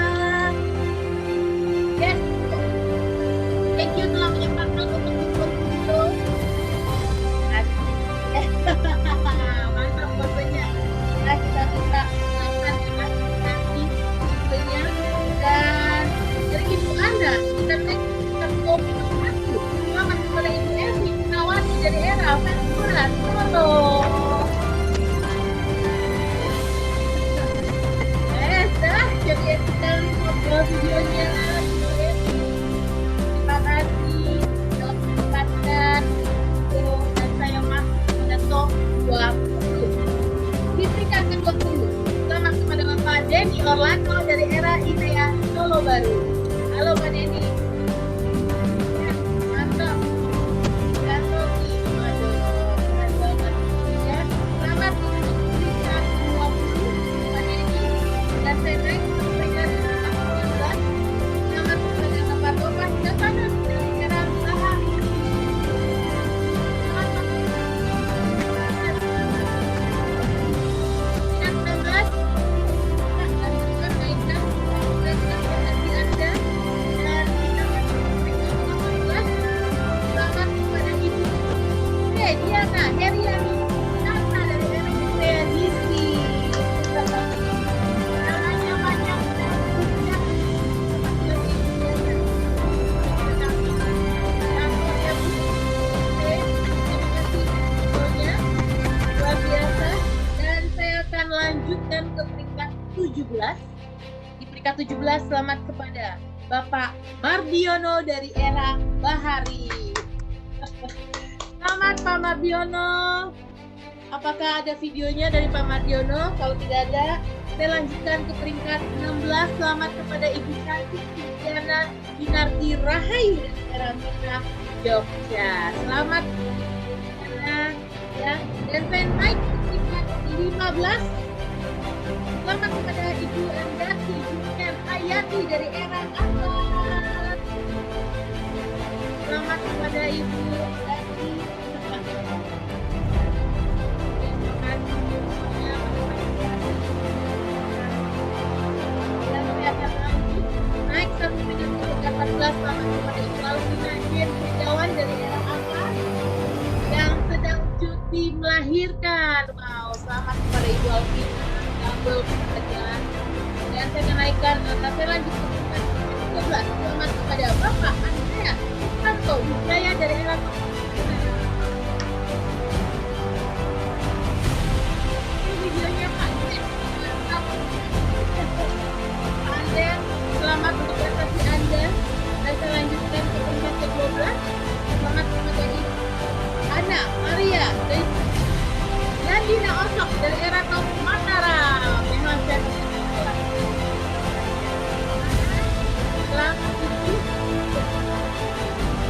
Yes. Thank you telah menyempatkan untuk membuat video. Mantap fotonya. Nah, kita buka nanti videonya. Dan dari Ibu Ana, kita tekan kopi satu. Selamat kepada Ibu Evi Nawati dari Era Ventura Solo. Jadi kita ngobrol videonya. Terima kasih telah menyempatkan dan saya masuk pada top 20. Di peringkat ke-20, selamat kepada Bapak Denny Orlando dari Era IREA Solo Baru. Halo Pak Denny. Ya, mantap. Dan Rocky, aduh, keren banget. Ya, selamat untuk peringkat 20, Pak Denny. Dan saya naik ke peringkat 19. Selamat kepada Bapak Thomas Dapanan dari Era Bahari. Selamat kepada Ibu Diana Heriani Nana dari Era Kreadisi. Namanya banyak dan banyak. Luar biasa. Dan saya akan lanjutkan ke peringkat 17. Di peringkat 17 selamat kepada Bapak Mardiono dari Era Bahari. Selamat Pak Mardiono. Apakah ada videonya dari Pak Mardiono? Kalau tidak ada, saya lanjutkan ke peringkat 16. Selamat kepada Ibu Cantik Diana Binarti Rahayu dari Era Mitra Jogja. Selamat ya. Dan saya naik ke peringkat 15. Selamat kepada Ibu Endati Julian Hayati dari Era Atas. Selamat kepada Ibu Endati. Terima kasih semuanya. melahirkan. Wow, selamat kepada Ibu Alvina, double pekerjaan. Dan saya menaikkan, saya lanjut ke peringkat 13. Selamat kepada Bapak Andrea Santo Wijaya dari era videonya Pak Anda, selamat untuk prestasi Anda. Dan saya lanjutkan ke peringkat ke-12. Selamat kepada Ibu Ana Maria dari Nandina Osok dari era Top Mataram. Memang saya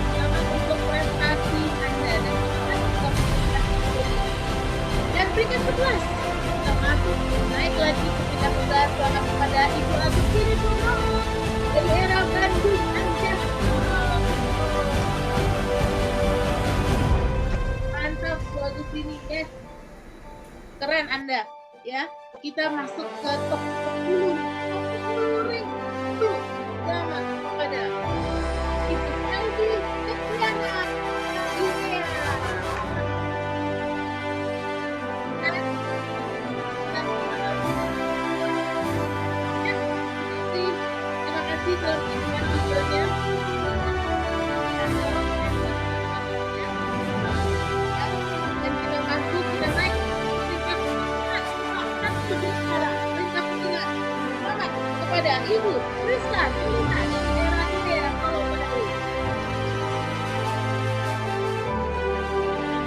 selamat untuk prestasi Anda dan peringkat 11 kita masuk naik lagi ke peringkat 11. Selamat kepada Ibu Agustini Purnomo dari era Bandung Anda. Mantap Bu Agustini, yes, keren Anda ya. Kita masuk ke top 10 ring itu. Selamat kepada Ibu Elvi Ketiana Inea. Terima kasih telah menonton videonya. Dan kita masuk, kita naik peringkat peringkat 9. Selamat kepada Ibu Rizka Julina dari era Inea Solo Baru.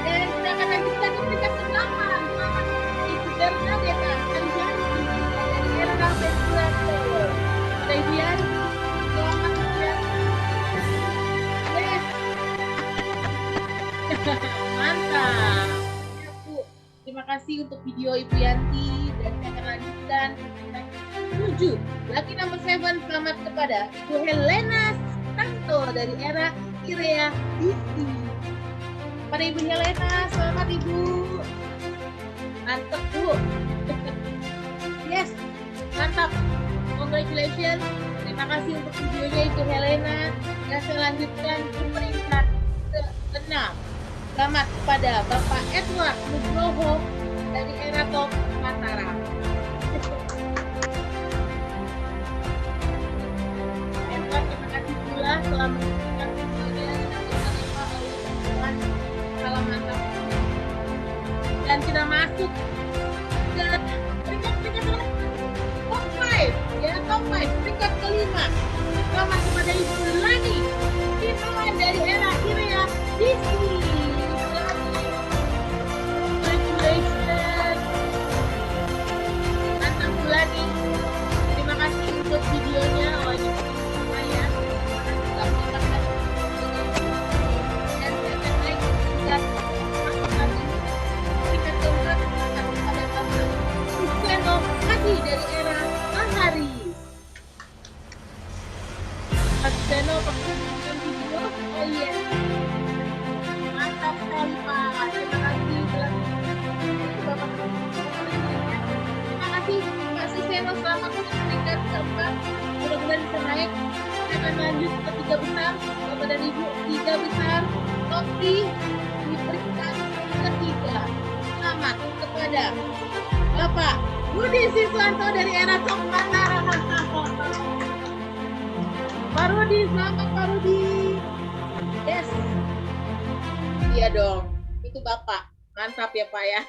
Dan kita akan lanjutkan ke peringkat 8. Selamat Ibu Bernadetta Anjani dari era Rampe Solo. Pada Ibu Yani, selamat ya. Yes. Mantap. Ya, Bu. Terima kasih untuk video Ibu Yanti dan saya akan lanjutkan ke peringkat 7. Lucky number 7, selamat kepada Ibu Helena Santo dari era Irea Disi. Pada Ibu Helena, selamat Ibu. Mantap Bu. Yes, mantap. Congratulations. Terima kasih untuk videonya Ibu Helena. Dan saya lanjutkan ke peringkat ke-6. Selamat kepada Bapak Edward Nugroho dari era Top Mataram. Edward, terima kasih pula telah menunjukkan videonya. Salam mantap. Dan kita masuk ke peringkat top 5, ya, top 5, peringkat ke-5. Selamat kepada Ibu Lani Tinoan dari era Irea Disi. Congratulations. Mantap Bu Lani. Terima kasih untuk videonya. Oh, ini saya. Dan saya akan naik peringkat keempat kepada Bapak Suseno Hadi dari era Mahari. Pak Suseno, pakai nonton video. Oh iya. Mantap sekali Pak. Terima kasih telah Bapak. Terima kasih Pak Suseno, selamat untuk peringkat keempat. Mudah-mudahan bisa naik. Kita akan lanjut ke 3 besar. Bapak dan Ibu, 3 besar. Topi di peringkat ketiga. Selamat kepada Bapak Budi Siswanto dari era Top Mataram. Pak Rudi, selamat Pak Rudi. Yes. Iya dong, itu Bapak. Mantap ya Pak ya.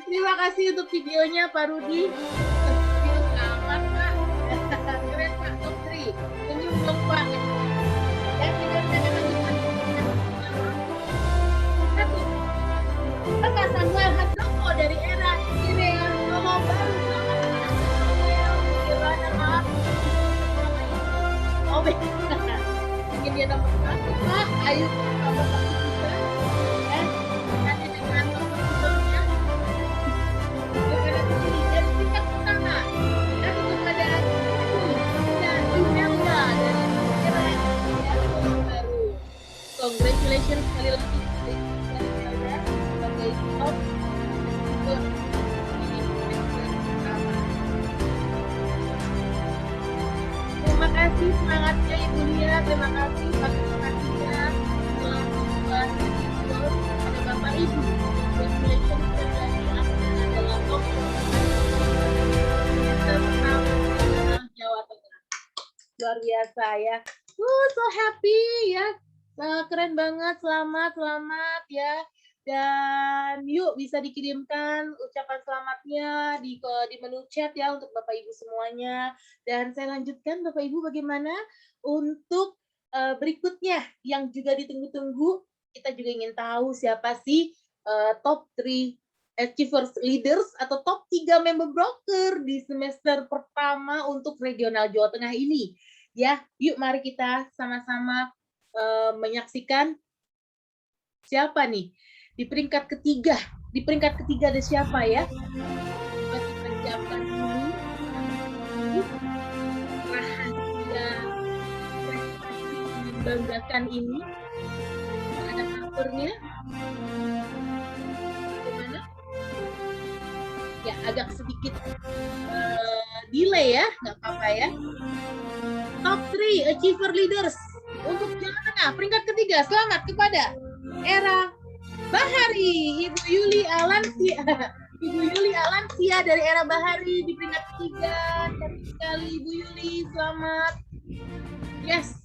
Terima kasih untuk videonya Pak Rudi. Selamat Pak. Keren Pak, top 3. Senyum dong Pak. Dan kita akan lanjutkan. Satu. Bapak Samuel Hadoko dari era Irea Solo Baru. Selamat kepada Samuel. Gimana Pak? Oh, mungkin dia nomor 1 Pak. Ayo nomor 1 juga. Nanti dengan nomor 2-nya. Kepada sini dari tingkat pertama. Dan kepada Ibu dan Imelda dari era Solo Baru. Congratulations sekali lagi dari Imelda sebagai top untuk ini pertama. Terima kasih semangatnya Ibu Lia, terima kasih partisipasinya telah membuat video pada Bapak Ibu. Congratulations sekali lagi, Anda adalah top pertama Jawa Tengah. Luar biasa ya. So happy ya. Keren banget, selamat ya. Dan yuk bisa dikirimkan ucapan selamatnya di menu chat ya untuk Bapak Ibu semuanya. Dan saya lanjutkan Bapak Ibu bagaimana untuk berikutnya yang juga ditunggu-tunggu. Kita juga ingin tahu siapa sih top 3 Achievers Leaders atau top 3 member broker di semester pertama untuk regional Jawa Tengah ini. Ya, yuk mari kita sama-sama menyaksikan siapa nih di peringkat ketiga. Di peringkat ketiga ada siapa ya? Coba kita siapkan dulu. Rahasia prestasi membanggakan ini. Ada covernya. Bagaimana? Ya, agak sedikit delay ya, nggak apa-apa ya. Top 3 Achiever Leaders untuk Jawa Tengah, peringkat ketiga. Selamat kepada Era Bahari, Ibu Yuli Alansia. Ibu Yuli Alansia dari Era Bahari di peringkat ketiga. Cantik sekali Ibu Yuli, selamat. Yes.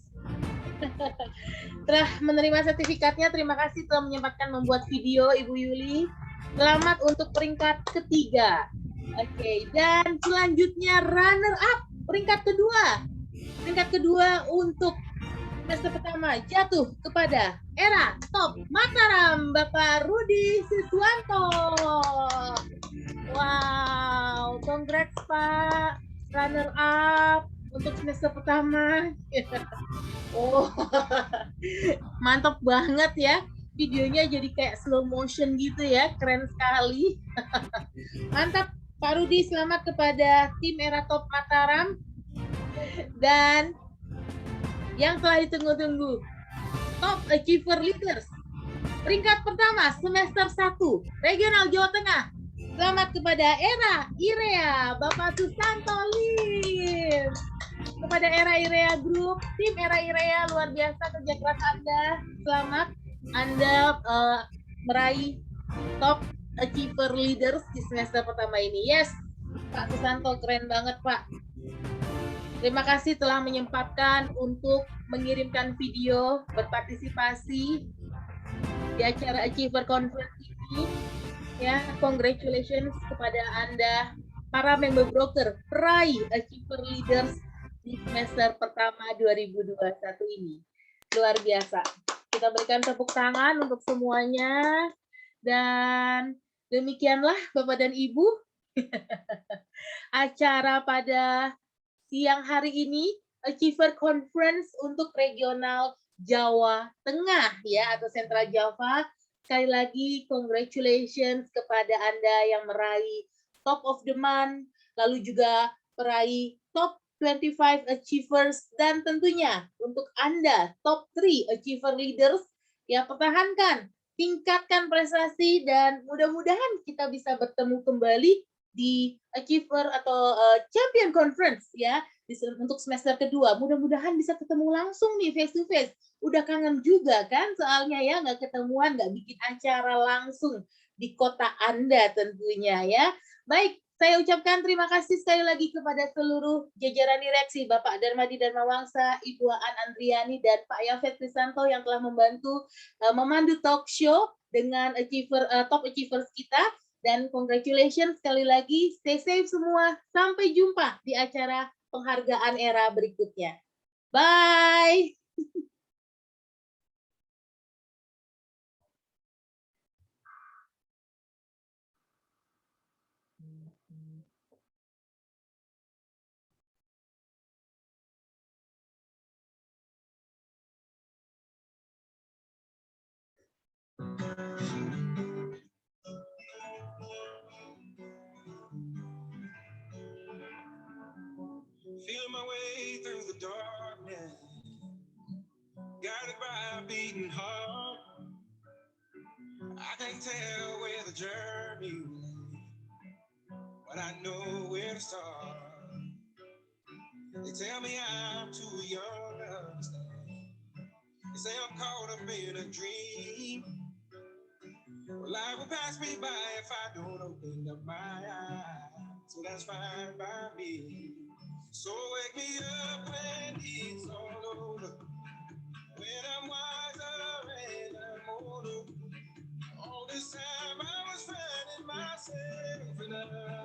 Telah menerima sertifikatnya, terima kasih telah menyempatkan membuat video Ibu Yuli. Selamat untuk peringkat ketiga. Oke, dan selanjutnya runner up peringkat kedua. Peringkat kedua untuk semester pertama jatuh kepada Era Top Mataram, Bapak Rudi Siswanto. Wow, congrats Pak, runner up untuk semester pertama. Oh, mantap banget ya. Videonya jadi kayak slow motion gitu ya, keren sekali. Mantap Pak Rudi, selamat kepada tim Era Top Mataram. Dan yang telah ditunggu-tunggu, Top Achiever Leaders peringkat pertama semester 1 Regional Jawa Tengah. Selamat kepada Era Irea, Bapak Susanto Lim. Kepada Era Irea Group, tim Era Irea, luar biasa kerja keras Anda. Selamat Anda meraih Top Achiever Leaders di semester pertama ini. Yes, Pak Susanto, keren banget Pak. Terima kasih telah menyempatkan untuk mengirimkan video, berpartisipasi di acara Achiever Conference ini. Ya, congratulations kepada Anda, para member broker, peraih Achiever Leaders di semester pertama 2021 ini. Luar biasa. Kita berikan tepuk tangan untuk semuanya. Dan demikianlah Bapak dan Ibu, acara pada siang hari ini, Achiever Conference untuk regional Jawa Tengah ya, atau Central Java. Sekali lagi congratulations kepada Anda yang meraih Top of the Month, lalu juga meraih Top 25 Achievers, dan tentunya untuk Anda Top 3 Achiever Leaders, ya pertahankan, tingkatkan prestasi, dan mudah-mudahan kita bisa bertemu kembali di Achiever atau Champion Conference ya untuk semester kedua. Mudah-mudahan bisa ketemu langsung nih, face to face. Udah kangen juga kan soalnya ya, nggak ketemuan, nggak bikin acara langsung di kota Anda tentunya ya. Baik, saya ucapkan terima kasih sekali lagi kepada seluruh jajaran direksi, Bapak Darmadi Darmawangsa, Ibu Aan Andriani, dan Pak Yafet Krisanto yang telah membantu memandu talk show dengan Top Achievers kita. Dan congratulations sekali lagi, stay safe semua. Sampai jumpa di acara penghargaan Era berikutnya. Bye! Feel my way through the darkness, guided by a beating heart. I can't tell where the journey will lead, but I know where to start. They tell me I'm too young to understand. They say I'm caught up in a dream. Well, Life will pass me by if I don't open up my eyes. So that's fine by me. So wake me up when it's all over. When I'm wiser and I'm older. All this time I was finding myself in a